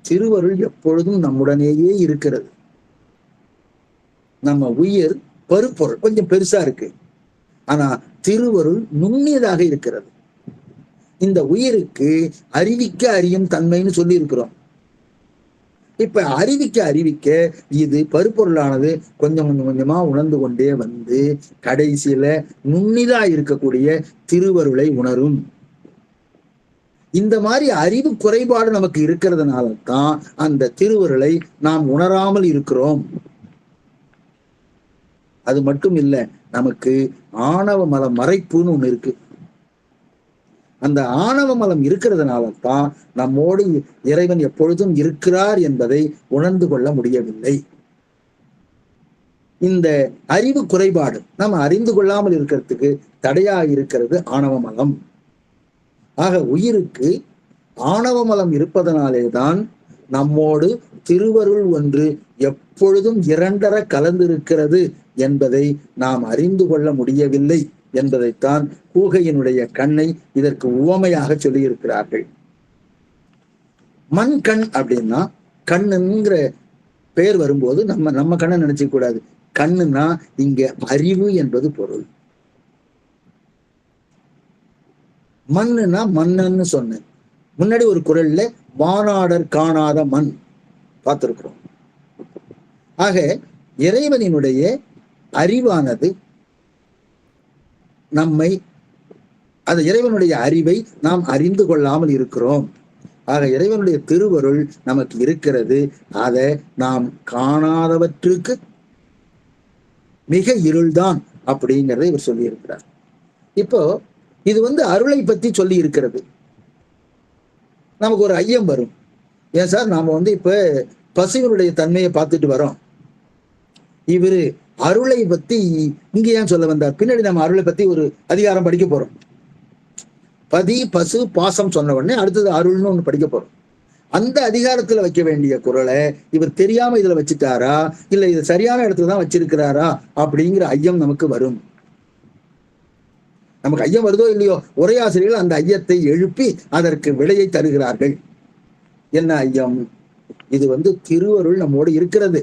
திருவருள் எப்பொழுதும் நம்முடனேயே இருக்கிறது. நம்ம உயிர் பருப்பொருள் கொஞ்சம் பெருசா இருக்கு, ஆனா திருவருள் நுண்ணியதாக இருக்கிறது. இந்த உயிருக்கு அறிவிக்க அறியும் தன்மைன்னு சொல்லி இருக்கிறோம். இப்ப அறிவிக்க இது பருப்பொருளானது கொஞ்சம் கொஞ்சமா உணர்ந்து கொண்டே வந்து கடைசியில நுண்ணிதா இருக்கக்கூடிய திருவருளை உணரும். இந்த மாதிரி அறிவு குறைபாடு நமக்கு இருக்கிறதுனால தான் அந்த திருவருளை நாம் உணராமல் இருக்கிறோம். அது மட்டும் இல்ல, நமக்கு ஆணவ மல மறைப்புன்னு ஒண்ணு இருக்கு. அந்த ஆணவ மலம் இருக்கிறதுனால தான் நம்மோடு இறைவன் எப்பொழுதும் இருக்கிறார் என்பதை உணர்ந்து கொள்ள முடியவில்லை. இந்த அறிவு குறைபாடு நம்ம அறிந்து கொள்ளாமல் இருக்கிறதுக்கு தடையா இருக்கிறது ஆணவ மலம். ஆக உயிருக்கு ஆணவ மலம் இருப்பதனாலே தான் நம்மோடு திருவருள் ஒன்று எப்பொழுதும் இரண்டர கலந்திருக்கிறது என்பதை நாம் அறிந்து கொள்ள முடியவில்லை என்பதைத்தான் கூகையினுடைய கண்ணை இதற்கு உவமையாக சொல்லி இருக்கிறார்கள். மண் கண் அப்படின்னா, கண்ணுங்கிற பெயர் வரும்போது நம்ம கண்ணை நினைச்சுக்க கூடாது. கண்ணுன்னா இங்க அறிவு என்பது பொருள். மண்ணுன்னா மண்ணன்னு சொன்னேன். முன்னாடி ஒரு குறள்ல வானாடர் காணாத மண் பார்த்திருக்கிறோம். ஆக இறைவனினுடைய அறிவானது அது இறைவனுடைய அறிவை நாம் அறிந்து கொள்ளாமல் இருக்கிறோம். ஆக இறைவனுடைய திருவருள் நமக்கு இருக்கிறது. அதை நாம் காணாதவற்றுக்கு மிக இருள்தான் அப்படிங்கிறத இவர் சொல்லி இருக்கிறார். இப்போ இது அருளை பத்தி சொல்லி இருக்கிறது. நமக்கு ஒரு ஐயம் வரும். ஏன் சார், நாம இப்ப பசுவினுடைய தன்மையை பார்த்துட்டு வரோம், இவரு அருளை பத்தி இங்க ஏன் சொல்ல வந்தார்? பின்னாடி நம்ம அருளை பத்தி ஒரு அதிகாரம் படிக்க போறோம். பதி பசு பாசம் சொன்ன உடனே அடுத்தது அருள்னு ஒண்ணு படிக்க போறோம். அந்த அதிகாரத்துல வைக்க வேண்டிய குறளை இவர் தெரியாம இதுல வச்சுட்டாரா, இல்ல இது சரியான இடத்துல தான் வச்சிருக்கிறாரா அப்படிங்கிற ஐயம் நமக்கு வரும். நமக்கு ஐயம் வருதோ இல்லையோ, உரையாசிரியர்கள் அந்த ஐயத்தை எழுப்பி அதற்கு விடையை தருகிறார்கள். என்ன ஐயம்? இது திருவருள் நம்மோடு இருக்கிறது,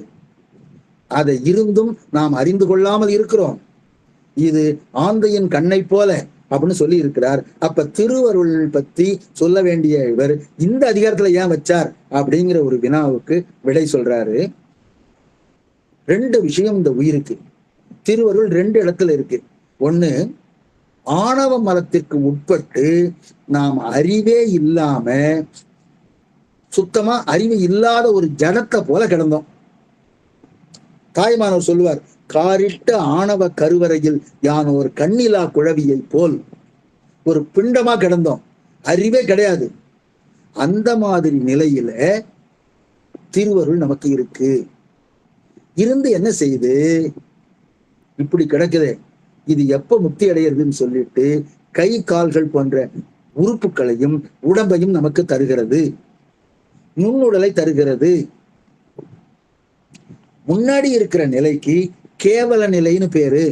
அதை இருந்தும் நாம் அறிந்து கொள்ளாமல் இருக்கிறோம். இது ஆந்தையின் கண்ணை போல அப்படின்னு சொல்லி இருக்கிறார். அப்ப திருவருள் பத்தி சொல்ல வேண்டிய இவர் இந்த அதிகாரத்துல ஏன் வச்சார் அப்படிங்கிற ஒரு வினாவுக்கு விடை சொல்றாரு. 2 விஷயம் இந்த உயிருக்கு. திருவருள் 2 இடத்துல இருக்கு. ஒண்ணு, ஆணவ மலத்திற்கு உட்பட்டு நாம் அறிவே இல்லாம சுத்தமா அறிவு இல்லாத ஒரு ஜடத்தை போல கிடந்தோம். தாய்மானவர் சொல்லுவார், காரிட்ட ஆணவ கருவறையில் யான் ஒரு கண்ணிலா குழவியை போல் ஒரு பிண்டமா கிடந்தோம், அறிவே கிடையாது. அந்த மாதிரி நிலையில திருவருள் நமக்கு இருக்கு. இருந்து என்ன செய்யுது? இப்படி கிடக்குதே, இது எப்ப முக்தி அடைகிறதுன்னு சொல்லிட்டு கை கால்கள் போன்ற உறுப்புகளையும் உடம்பையும் நமக்கு தருகிறது, நுண்ணுடலை தருகிறது. முன்னாடி இருக்கிற நிலைக்கு கேவல நிலைன்னு பேரு.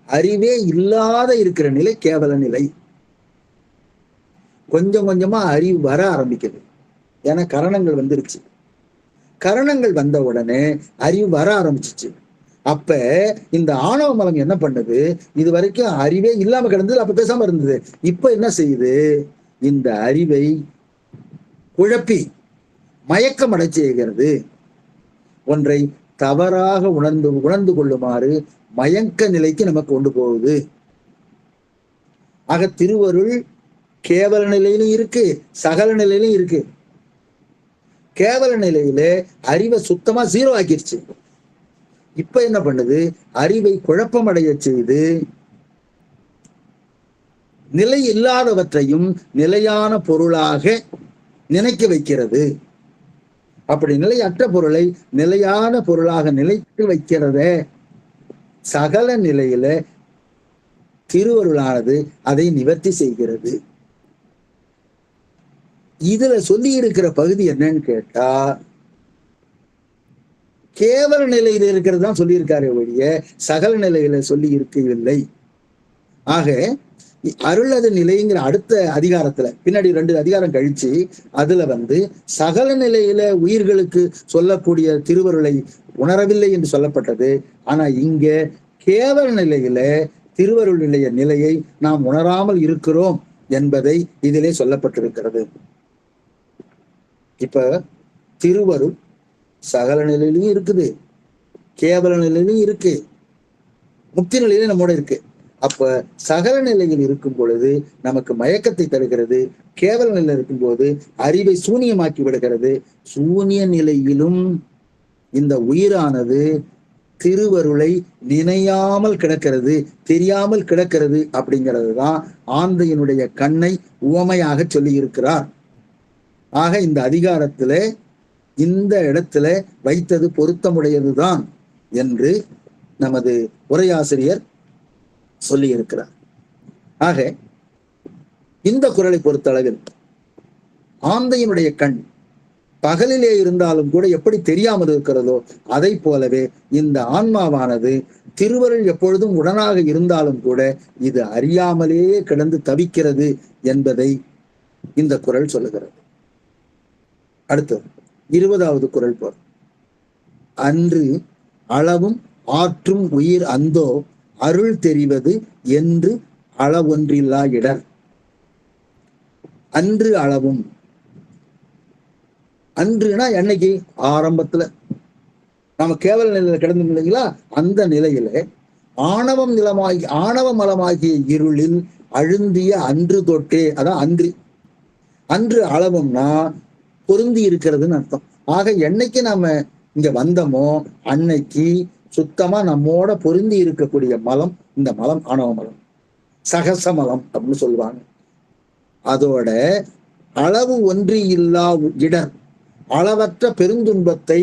அறிவே இல்லாத இருக்கிற நிலை கேவல நிலை. கொஞ்சம் கொஞ்சமா அறிவு வர ஆரம்பிக்குது. ஏன்னா கரணங்கள் வந்துருச்சு. கரணங்கள் வந்த உடனே அறிவு வர ஆரம்பிச்சிச்சு. அப்ப இந்த ஆணவ மலம் என்ன பண்ணுது? இது வரைக்கும் அறிவே இல்லாம கிடந்தது, அப்ப பேசாம இருந்தது. இப்ப என்ன செய்யுது? இந்த அறிவை குழப்பி மயக்கம் அடை செய்கிறது. ஒன்றை தவறாக உணர்ந்து கொள்ளுமாறு மயக்க நிலைக்கு நமக்கு கொண்டு போகுது. ஆக திருவருள் கேவல நிலையிலும் இருக்கு, சகல நிலையிலும் இருக்கு. கேவல நிலையில அறிவை சுத்தமா 0 ஆக்கிருச்சு. இப்ப என்ன பண்ணுது? அறிவை குழப்பமடைய செய்து நிலை இல்லாதவற்றையும் நிலையான பொருளாக நினைக்க வைக்கிறது. அப்படி நிலையற்ற பொருளை நிலையான பொருளாக நிலைத்து வைக்கிறத சகல நிலையில திருவருளானது அதை நிவர்த்தி செய்கிறது. இதுல சொல்லி இருக்கிற பகுதி என்னன்னு கேட்டா, கேவல நிலையில இருக்கிறது தான் சொல்லியிருக்காரு ஒழிய சகல நிலையில சொல்லி இருக்கவில்லை. ஆக அருளது நிலைங்கிற அடுத்த அதிகாரத்துல பின்னாடி 2 அதிகாரம் கழிச்சு அதுல சகல நிலையில உயிர்களுக்கு சொல்லக்கூடிய திருவருளை உணரவில்லை என்று சொல்லப்பட்டது. ஆனா இங்க கேவல நிலையில திருவருள் நிலையை நாம் உணராமல் இருக்கிறோம் என்பதை இதிலே சொல்லப்பட்டிருக்கிறது. இப்ப திருவருள் சகல நிலையிலும் இருக்குது, கேவல நிலையிலும் இருக்கு, முக்தி நிலையிலும் நம்மோட இருக்கு. அப்ப சகல நிலையில் இருக்கும் பொழுது நமக்கு மயக்கத்தை தருகிறது, கேவல நிலையில் இருக்கும் போது அறிவை சூனியமாக்கி விடுகிறது. சூனிய நிலையிலும் இந்த உயிரானது திருவருளை நினையாமல் கிடக்கிறது, தெரியாமல் கிடக்கிறது. அப்படிங்கிறது தான் ஆந்தையினுடைய கண்ணை உவமையாக சொல்லி இருக்கிறார். ஆக இந்த அதிகாரத்துல இந்த இடத்துல வைத்தது பொருத்தமுடையதுதான் என்று நமது உரையாசிரியர் சொல்லி இருக்கிறார். ஆக இந்த குறளை பொறுத்தளவில் ஆந்தையினுடைய கண் பகலிலே இருந்தாலும் கூட எப்படி தெரியாமல் இருக்கிறதோ அதை போலவே இந்த ஆன்மாவானது திருவருள் எப்பொழுதும் உடனாக இருந்தாலும் கூட இது அறியாமலேயே கிடந்து தவிக்கிறது என்பதை இந்த குறள் சொல்லுகிறது. அடுத்து 20வது குறள் போர். அன்று அளவும் ஆற்றும் உயிர் அந்தோ அருள் தெரிவது என்று அளவொன்றில்லா இடர். அன்று அளவும், அன்றுனா என்னைக்கு? ஆரம்பத்துல நம்ம கேவல நிலையில கிடந்தோம் இல்லைங்களா, அந்த நிலையில ஆணவ மலமாகிய இருளில் அழுந்திய அன்று தொட்டே, அதான் அன்று. அன்று அளவும்னா பொருந்தி இருக்கிறதுன்னு அர்த்தம். ஆக என்னைக்கு நாம இங்க வந்தோமோ அன்னைக்கு சுத்தமா நம்மோட பொருந்தி இருக்கக்கூடிய மலம் இந்த மலம் ஆணவ மலம், சகச மலம் அப்படின்னு சொல்லுவாங்க. அதோட அளவு ஒன்றி இல்லா இடர், அளவற்ற பெருந்துன்பத்தை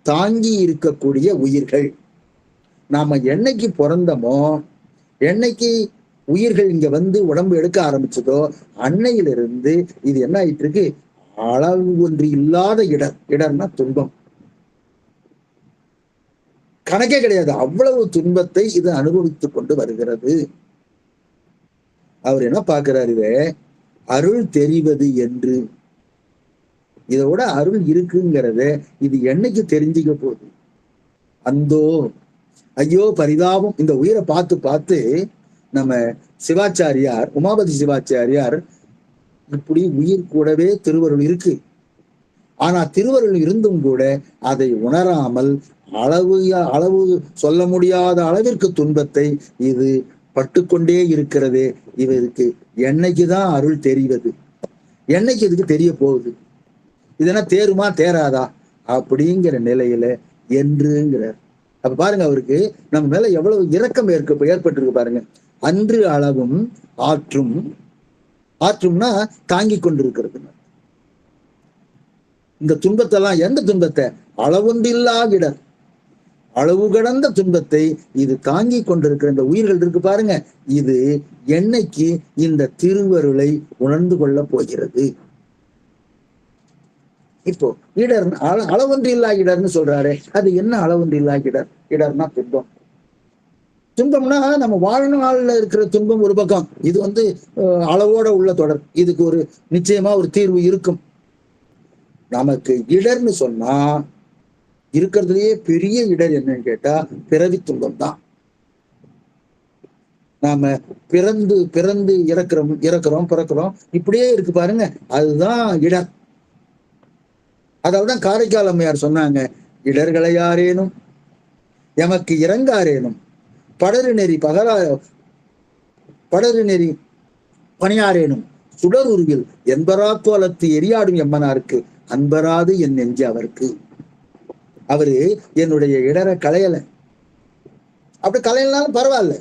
தாங்கி இருக்கக்கூடிய உயிர்கள். நாம என்னைக்கு பிறந்தமோ, என்னைக்கு உயிர்கள் இங்க வந்து உடம்பு எடுக்க ஆரம்பிச்சதோ அன்னையிலிருந்து இது என்ன ஆயிட்டு இருக்கு? அளவு ஒன்று இல்லாத இடர். இடர்னா துன்பம், கணக்கே கிடையாது, அவ்வளவு துன்பத்தை இது அனுபவித்துக் கொண்டு வருகிறது. அவர் என்ன பார்க்கிறார்? இத அருள் தெரிவது என்று. இதோட அருள் இருக்குங்கிறத இது என்னைக்கு தெரிஞ்சுக்க போகுது? அந்தோ, ஐயோ பரிதாபம். இந்த உயிரை பார்த்து பார்த்து நம்ம சிவாச்சாரியார், உமாபதி சிவாச்சாரியார், இப்படி உயிர் கூடவே திருவருள் இருக்கு, ஆனா திருவருள் இருந்தும் கூட அதை உணராமல் அளவு சொல்ல முடியாத அளவிற்கு துன்பத்தை இது பட்டுக்கொண்டே இருக்கிறது. இவருக்கு என்னைக்குதான் அருள் தெரிவது? என்னைக்கு இதுக்கு தெரிய போகுது? இதெல்லாம் தேருமா தேராதா அப்படிங்கிற நிலையில என்றுங்கிறார். அப்ப பாருங்க, அவருக்கு நம்ம மேல எவ்வளவு இரக்கம் ஏற்பட்டிருக்கு பாருங்க. அன்று அளவும் ஆற்றும், ஆற்றும்னா தாங்கி கொண்டிருக்கிறது. இந்த துன்பத்தெல்லாம், எந்த துன்பத்தை? அளவொன்றில்லா இடர், அளவு கடந்த துன்பத்தை இது தாங்கி கொண்டிருக்கிற இந்த உயிர்கள் இருக்கு பாருங்க, இது என்னைக்கு இந்த திருவருளை உணர்ந்து கொள்ள போகிறது? இப்போ இடர், அளவொன்றில்லா இடர்னு சொல்றாரு. அது என்ன அளவொன்றில்லா இடர்? இடர்னா துன்பம். துன்பம்னா நம்ம வாழ்நாள்ல இருக்கிற துன்பம் ஒரு பக்கம், இது அளவோட உள்ள தொடர். இதுக்கு ஒரு நிச்சயமா ஒரு தீர்வு இருக்கும். நமக்கு இடர்னு சொன்னா இருக்கிறதுலயே பெரிய இடர் என்னன்னு கேட்டா பிறவி துன்பம் தான். நாம பிறந்து இறக்குறோம் பிறக்கிறோம், இப்படியே இருக்கு பாருங்க, அதுதான் இடர். அதாவது காரைக்கால் அம்மையார் சொன்னாங்க, இடர்களை யாரேனும் எமக்கு இறங்காரேனும் படரு நெறி பணியாரேனும் சுடர் உருவில் என்பரா கோலத்து எரியாடும் எம்மனாருக்கு அன்பராது என் நெஞ்சு அவருக்கு. அவரு என்னுடைய இடரை களையல, அப்படி களையலனாலும் பரவாயில்ல,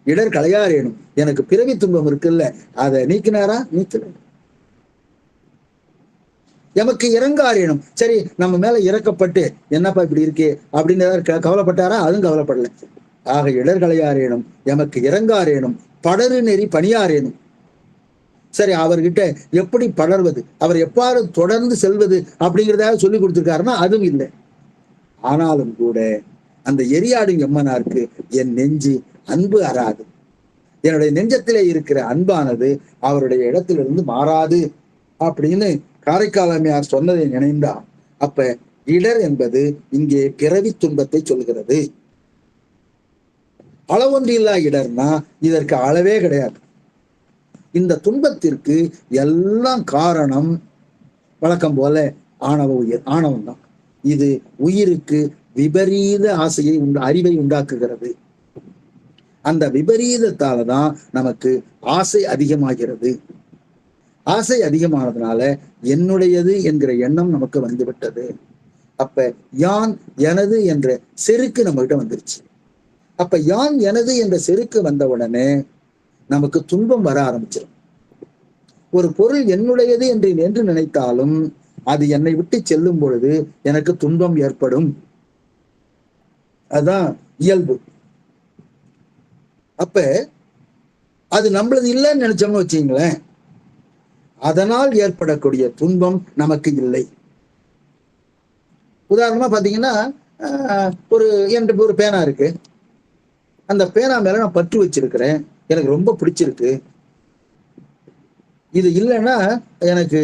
இடர் களையாரேனும், எனக்கு பிறவி துன்பம் இருக்குல்ல, அதை நீக்கினாரா? நீக்கல. எமக்கு இறங்காரேனும், சரி நம்ம மேல இறக்கப்பட்டு என்னப்பா இப்படி இருக்கே அப்படின்னு கவலைப்பட்டாரா? அதுவும் கவலைப்படல. ஆக இடர்களையாரேனும் எமக்கு இறங்காரேனும் படரு நெறி பணியாரேனும். சரி, அவர்கிட்ட எப்படி படர்வது, அவர் எவ்வாறு தொடர்ந்து செல்வது அப்படிங்கிறதாக சொல்லி கொடுத்துருக்காருன்னா அதுவும் இல்லை. ஆனாலும் கூட அந்த எரியாடும் எம்மனாருக்கு என் நெஞ்சு அன்பு அறாது, என்னுடைய நெஞ்சத்திலே இருக்கிற அன்பானது அவருடைய இடத்திலிருந்து மாறாது அப்படின்னு காரைக்கால் அம்மையார் சொன்னதை நினைந்தா, அப்ப இடர் என்பது இங்கே பிறவி துன்பத்தை சொல்கிறது. அளவொன்றில்லா இடர்னா இதற்கு அளவே கிடையாது. இந்த துன்பத்திற்கு எல்லாம் காரணம் வழக்கம் போல ஆணவம் தான். இது உயிருக்கு விபரீத ஆசையை அறிவை உண்டாக்குகிறது. அந்த விபரீதத்தால தான் நமக்கு ஆசை அதிகமாகிறது. ஆசை அதிகமானதுனால என்னுடையது என்கிற எண்ணம் நமக்கு வந்துவிட்டது. அப்ப யான் எனது என்ற செருக்கு நம்மகிட்ட வந்துருச்சு. அப்ப யான் எனது என்ற செருக்கு வந்த உடனே நமக்கு துன்பம் வர ஆரம்பிச்சிடும். ஒரு பொருள் என்னுடையது என்று நினைத்தாலும் அது என்னை விட்டு செல்லும் பொழுது எனக்கு துன்பம் ஏற்படும். அதுதான் இயல்பு. அப்ப அது நம்மளது இல்லைன்னு நினைச்சோம்னு வச்சுங்களேன், அதனால் ஏற்படக்கூடிய துன்பம் நமக்கு இல்லை. உதாரணமா பாத்தீங்கன்னா, என்கிட்ட ஒரு பேனா இருக்கு. அந்த பேனா மேல நான் பற்று வச்சிருக்கிறேன், எனக்கு ரொம்ப பிடிச்சிருக்கு. இது இல்லைன்னா எனக்கு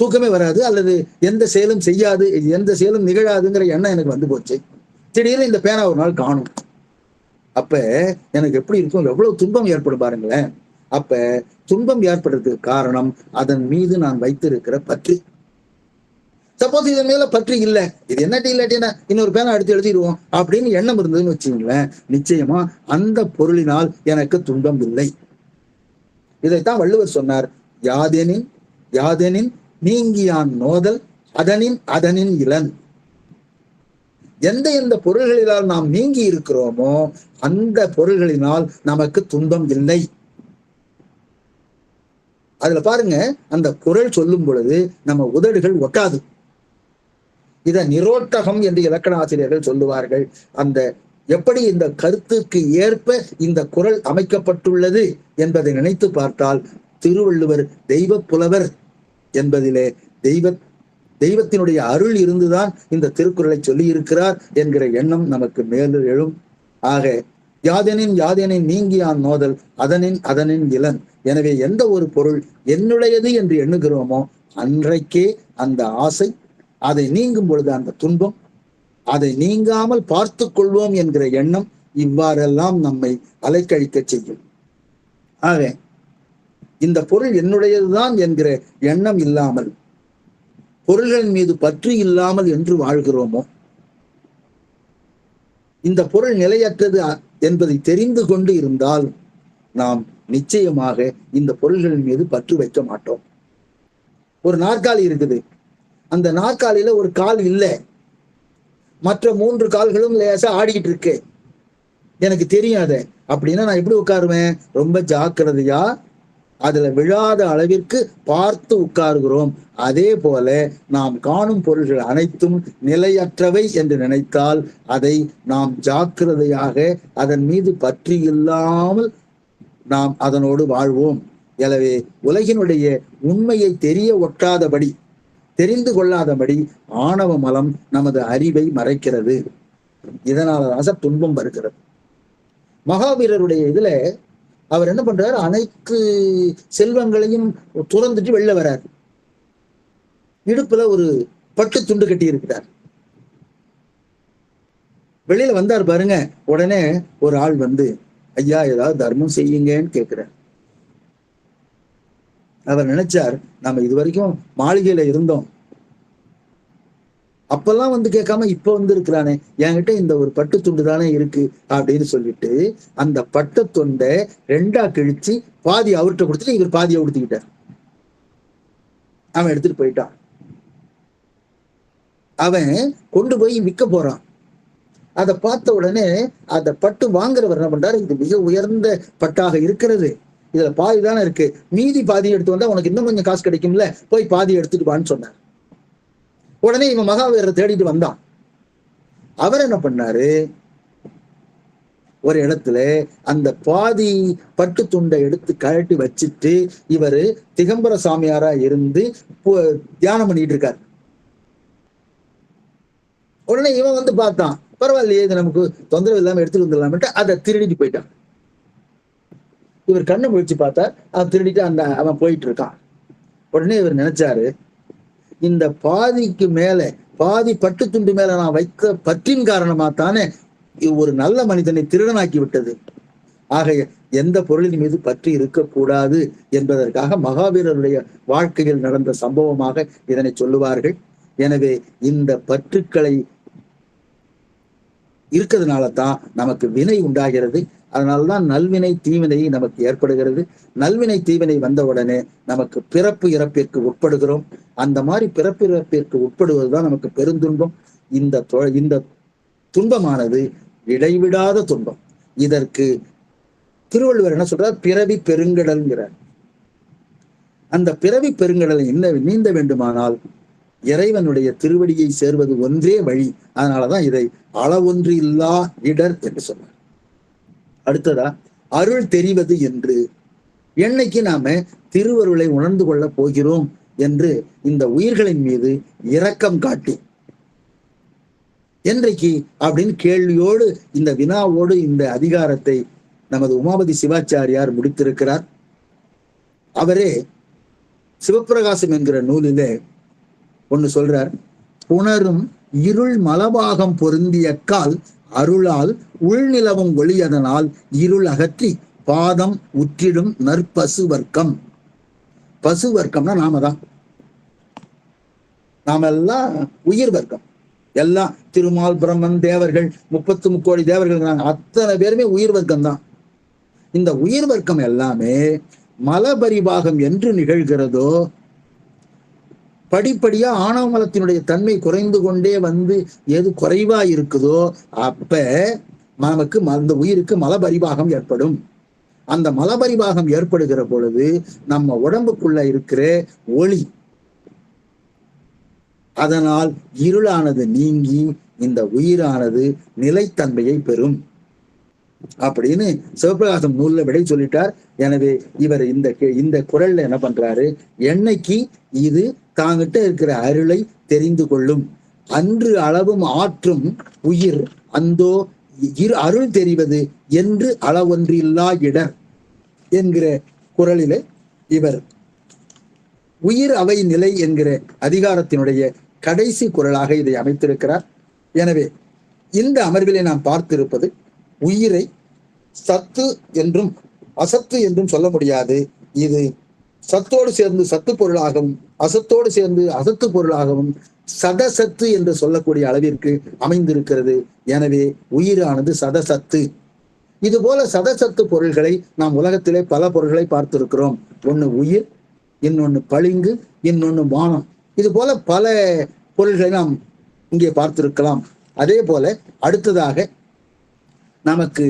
தூக்கமே வராது, அல்லது எந்த செயலும் செய்யாது, எந்த செயலும் நிகழாதுங்கிற எண்ணம் எனக்கு வந்து போச்சு. திடீர்னு இந்த பேனா ஒரு நாள் காணும். அப்ப எனக்கு எப்படி இருக்கும், எவ்வளவு துன்பம் ஏற்படும் பாருங்களேன். அப்ப துன்பம் ஏற்படுறதுக்கு காரணம் அதன் மீது நான் வைத்திருக்கிற பற்று. சப்போஸ் இதன் மேல பற்று இல்லை, இது என்னட்டி இல்லாட்டினா இன்னொரு பேனா எடுத்து எழுதிடுவோம் அப்படின்னு எண்ணம் இருந்ததுன்னு வச்சுங்களேன், நிச்சயமா அந்த பொருளினால் எனக்கு துன்பம் இல்லை. இதைத்தான் வள்ளுவர் சொன்னார், யாதெனின் நீங்கியான் நோதல் அதனின் இளன். எந்த பொருள்களினால் நாம் நீங்கி இருக்கிறோமோ அந்த பொருள்களினால் நமக்கு துன்பம் இல்லை. அதுல பாருங்க, அந்த குறள் சொல்லும் பொழுது நம்ம உதடுகள் ஒட்டாது. இத நிரோட்டகம் என்று இலக்கண ஆசிரியர்கள் சொல்லுவார்கள். அந்த எப்படி இந்த கருத்துக்கு ஏற்ப இந்த குறள் அமைக்கப்பட்டுள்ளது என்பதை நினைத்து பார்த்தால் திருவள்ளுவர் தெய்வ புலவர் என்பதிலே தெய்வத்தினுடைய அருள் இருந்துதான் இந்த திருக்குறளை சொல்லி இருக்கிறார் என்கிற எண்ணம் நமக்கு மேலும் எழும். ஆக யாதெனின் நீங்கியான் நோதல் அதனின் இளன். எனவே எந்த ஒரு பொருள் என்னுடையது என்று எண்ணுகிறோமோ அன்றைக்கே அந்த ஆசை, அதை நீங்கும் பொழுது அந்த துன்பம், அதை நீங்காமல் பார்த்து கொள்வோம் என்கிற எண்ணம், இவ்வாறெல்லாம் நம்மை அலைக்கழிக்க செய்யும். ஆக இந்த பொருள் என்னுடையதுதான் என்கிற எண்ணம் இல்லாமல், பொருள்களின் மீது பற்று இல்லாமல் என்று வாழ்கிறோமோ, இந்த பொருள் நிலையற்றது என்பதை தெரிந்து கொண்டு இருந்தால் நாம் நிச்சயமாக இந்த பொருள்களின் மீது பற்று வைக்க மாட்டோம். ஒரு நாற்காலி இருக்குது, அந்த நாற்காலியில ஒரு கால் இல்லை, மற்ற 3 கால்களும் லேசா ஆடிக்கிட்டு இருக்கு, எனக்கு தெரியாத அப்படின்னா நான் எப்படி உட்காருவேன்? ரொம்ப ஜாக்கிரதையா அதுல விழாத அளவிற்கு பார்த்து உட்காருகிறோம். அதே போல நாம் காணும் பொருள்கள் அனைத்தும் நிலையற்றவை என்று நினைத்தால் அதை நாம் ஜாக்கிரதையாக அதன் மீது பற்றி இல்லாமல் நாம் அதனோடு வாழ்வோம். எனவே உலகினுடைய உண்மையை தெரிய ஒட்டாதபடி, தெரிந்து கொள்ளாதபடி ஆணவ மலம் நமது அறிவை மறைக்கிறது. இதனால துன்பம் வருகிறது. மகாவீரருடைய இதுல அவர் என்ன பண்றாரு, அனைத்து செல்வங்களையும் துறந்துட்டு வெளில வர்றார். இடுப்புல ஒரு பட்டு துண்டு கட்டி இருக்கிறார். வெளியில வந்தார் பாருங்க, உடனே ஒரு ஆள் வந்து, ஐயா ஏதாவது தர்மம் செய்யுங்கன்னு கேட்கிறார். அவர் நினைச்சார், நம்ம இது வரைக்கும் மாளிகையில இருந்தோம், அப்பெல்லாம் வந்து கேட்காம இப்ப வந்து இருக்கிறானே, என்கிட்ட இந்த ஒரு பட்டு துண்டு தானே இருக்கு அப்படின்னு சொல்லிட்டு அந்த பட்டு துண்டை 2ஆ கிழிச்சு பாதி அவர்கிட்ட கொடுத்துட்டு இவர் பாதியை கொடுத்துக்கிட்டார். அவன் எடுத்துட்டு போயிட்டான். அவன் கொண்டு போய் விற்க போறான். அதை பார்த்த உடனே அந்த பட்டு வாங்குறவர் என்ன பண்றாரு, இது மிக உயர்ந்த பட்டாக இருக்கிறது, இதுல பாதி தானே இருக்கு, மீதி பாதி எடுத்து வந்தா உனக்கு இன்னும் கொஞ்சம் காசு கிடைக்கும்ல, போய் பாதி எடுத்துட்டு வான்னு சொன்னார். உடனே இவன் மகாவீரரை தேடிட்டு வந்தான். அவர் என்ன பண்ணாரு, ஒரு இடத்துல அந்த பாதி பட்டு துண்டை எடுத்து கழட்டி வச்சுட்டு இவரு திகம்பர சாமியாரா இருந்து தியானம் பண்ணிட்டு இருக்காரு. உடனே இவன் வந்து பார்த்தான், பரவாயில்லையே இது நமக்கு தொந்தரவு இல்லாம எடுத்துட்டு வந்துடலாம்ட்டு அதை திருடிட்டு போயிட்டான். இவர் கண்ணை முழிச்சு பார்த்தா அவன் திருடிட்டு அவன் போயிட்டு இருக்கான். உடனே இவர் நினைச்சாரு, இந்த பாதிக்கு மேல, பாதி பட்டு துண்டு மேல நான் வைத்த பற்றின் காரணமா தானே ஒரு நல்ல மனிதனை திருடனாக்கி விட்டது. ஆக எந்த பொருளின் மீது பற்று இருக்கக்கூடாது என்பதற்காக மகாவீரருடைய வாழ்க்கையில் நடந்த சம்பவமாக இதனை சொல்லுவார்கள். எனவே இந்த பற்றுக்களை இருக்கிறதுனால தான் நமக்கு வினை உண்டாகிறது. அதனால்தான் நல்வினை தீவினை நமக்கு ஏற்படுகிறது. நல்வினை தீவினை வந்தவுடனே நமக்கு பிறப்பு இறப்பிற்கு உட்படுகிறோம். அந்த மாதிரி பிறப்பு இறப்பிற்கு உட்படுவதுதான் நமக்கு பெருந்துன்பம். இந்த துன்பமானது இடைவிடாத துன்பம். இதற்கு திருவள்ளுவர் என்ன சொல்றார்? பிறவி பெருங்கடல்ங்கிறார். அந்த பிறவி பெருங்கடலை நீந்த வேண்டுமானால் இறைவனுடைய திருவடியை சேர்வது ஒன்றே வழி. அதனாலதான் இதை அளவொன்று இல்லா இடர் என்று சொன்னார். அடுத்ததா அருள் தெரிவது என்று என்னைக்கு நாம திருவருளை உணர்ந்து கொள்ள போகிறோம் என்று இந்த உயிர்களின் மீது இரக்கம் காட்டி என்றைக்கு அப்படின்னு கேள்வியோடு இந்த வினாவோடு இந்த அதிகாரத்தை நமது உமாபதி சிவாச்சாரியார் முடித்திருக்கிறார். அவரே சிவப்பிரகாசம் என்கிற நூலிலே ஒன்னு சொல்றார். புணரும் இருள் மலபாகம் பொருந்தியக்கால் அருளால் உள்நிலவும் ஒளியதனால் இருள் அகற்றி பாதம் உற்றிடும் நற்பசு வர்க்கம். பசு வர்க்கம்னா நாம தான். நாம எல்லாம் உயிர் வர்க்கம். எல்லாம் திருமால் பிரம்மன் தேவர்கள் 33 தேவர்கள் அத்தனை பேருமே உயிர் வர்க்கம் தான். இந்த உயிர் வர்க்கம் எல்லாமே மலபரிபாகம் என்று நிகழ்கிறதோ படிப்படியா ஆணவ மலத்தினுடைய தன்மை குறைந்து கொண்டே வந்து எது குறைவா இருக்குதோ அப்ப நமக்கு அந்த உயிருக்கு மலபரிபாகம் ஏற்படும். அந்த மலபரிபாகம் ஏற்படுகிற பொழுது நம்ம உடம்புக்குள்ள இருக்கிற ஒளி அதனால் இருளானது நீங்கி இந்த உயிரானது நிலைத்தன்மையை பெறும் அப்படின்னு சிவபிரகாசம் நூல்ல விடை சொல்லிட்டார். எனவே இவர் இந்த குறள்ல என்ன பண்றாரு? என்னைக்கு இது தாங்கிட்ட இருக்கிற அருளை தெரிந்து கொள்ளும் அன்று அளவும் ஆற்றும் உயிர் அந்தோ அருள் தெரிவது என்று அளவொன்றில்லா இடர் என்கிற குறளிலே இவர் உயிர் அவை நிலை என்கிற அதிகாரத்தினுடைய கடைசி குறளாக இதை அமைத்திருக்கிறார். எனவே இந்த அமர்விலே நாம் பார்த்திருப்பது உயிரை சத்து என்றும் அசத்து என்றும் சொல்ல முடியாது. இது சத்தோடு சேர்ந்து சத்து பொருளாகவும் அசத்தோடு சேர்ந்து அசத்து பொருளாகவும் சதசத்து என்று சொல்லக்கூடிய அளவிற்கு அமைந்திருக்கிறது. எனவே உயிரானது சதசத்து. இது போல சதசத்து பொருள்களை நாம் உலகத்திலே பல பொருள்களை பார்த்திருக்கிறோம். ஒண்ணு உயிர், இன்னொன்னு பளிங்கு, இன்னொன்னு வானம். இது போல பல பொருள்களை நாம் இங்கே பார்த்திருக்கலாம். அதே போல அடுத்ததாக நமக்கு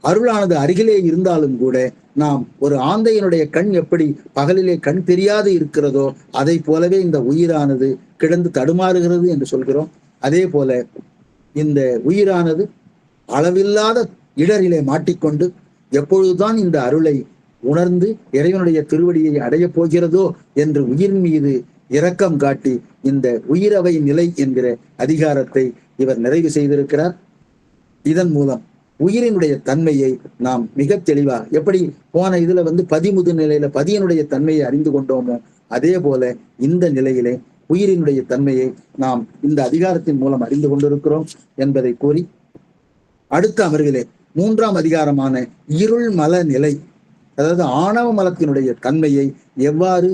அருளானது அருகிலே இருந்தாலும் கூட நாம் ஒரு ஆந்தையினுடைய கண் எப்படி பகலிலே கண் தெரியாது இருக்கிறதோ அதை போலவே இந்த உயிரானது கிடந்து தடுமாறுகிறது என்று சொல்கிறோம். அதே போல இந்த உயிரானது அளவில்லாத இடரிலே மாட்டிக்கொண்டு எப்பொழுதுதான் இந்த அருளை உணர்ந்து இறைவனுடைய திருவடியை அடையப் போகிறதோ என்று உயிர் மீது இரக்கம் காட்டி இந்த உயிரவை நிலை என்கிற அதிகாரத்தை இவர் நிறைவு செய்திருக்கிறார். இதன் மூலம் உயிரினுடைய தன்மையை நாம் மிக தெளிவா எப்படி போன இதுல பதிமுது நிலையில பதியனுடைய தன்மையை அறிந்து கொண்டோமோ அதே போல இந்த நிலையிலே உயிரினுடைய தன்மையை நாம் இந்த அதிகாரத்தின் மூலம் அறிந்து கொண்டிருக்கிறோம் என்பதை கூறி அடுத்த அமர்விலே 3ஆம் அதிகாரமான இருள் மல நிலை, அதாவது ஆணவ மலத்தினுடைய தன்மையை எவ்வாறு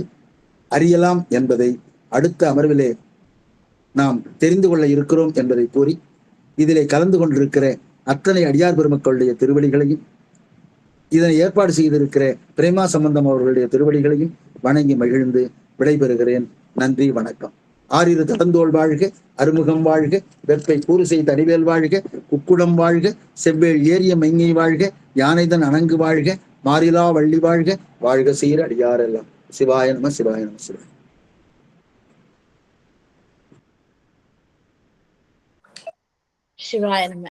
அறியலாம் என்பதை அடுத்த அமர்விலே நாம் தெரிந்து கொள்ள இருக்கிறோம் என்பதை கூறி இதிலே கலந்து கொண்டிருக்கிற அத்தனை அடியார் பெருமக்களுடைய திருவடிகளையும் இதனை ஏற்பாடு செய்திருக்கிற பிரேமா சம்பந்தம் அவர்களுடைய திருவடிகளையும் வணங்கி மகிழ்ந்து விடைபெறுகிறேன். நன்றி, வணக்கம். ஆறிரு தடந்தோள் வாழ்க, அருமுகம் வாழ்க, வெப்பை கூறுசை தடிவேல் வாழ்க, குக்குடம் வாழ்க, செவ்வேள் ஏறிய மெங்கை வாழ்க, யானைதன் அணங்கு வாழ்க, மாறிலா வள்ளி வாழ்க, வாழ்க சீர அடியாரெல்லாம். சிவாய நம சிவாய நம சிவாய. சிவாய நம.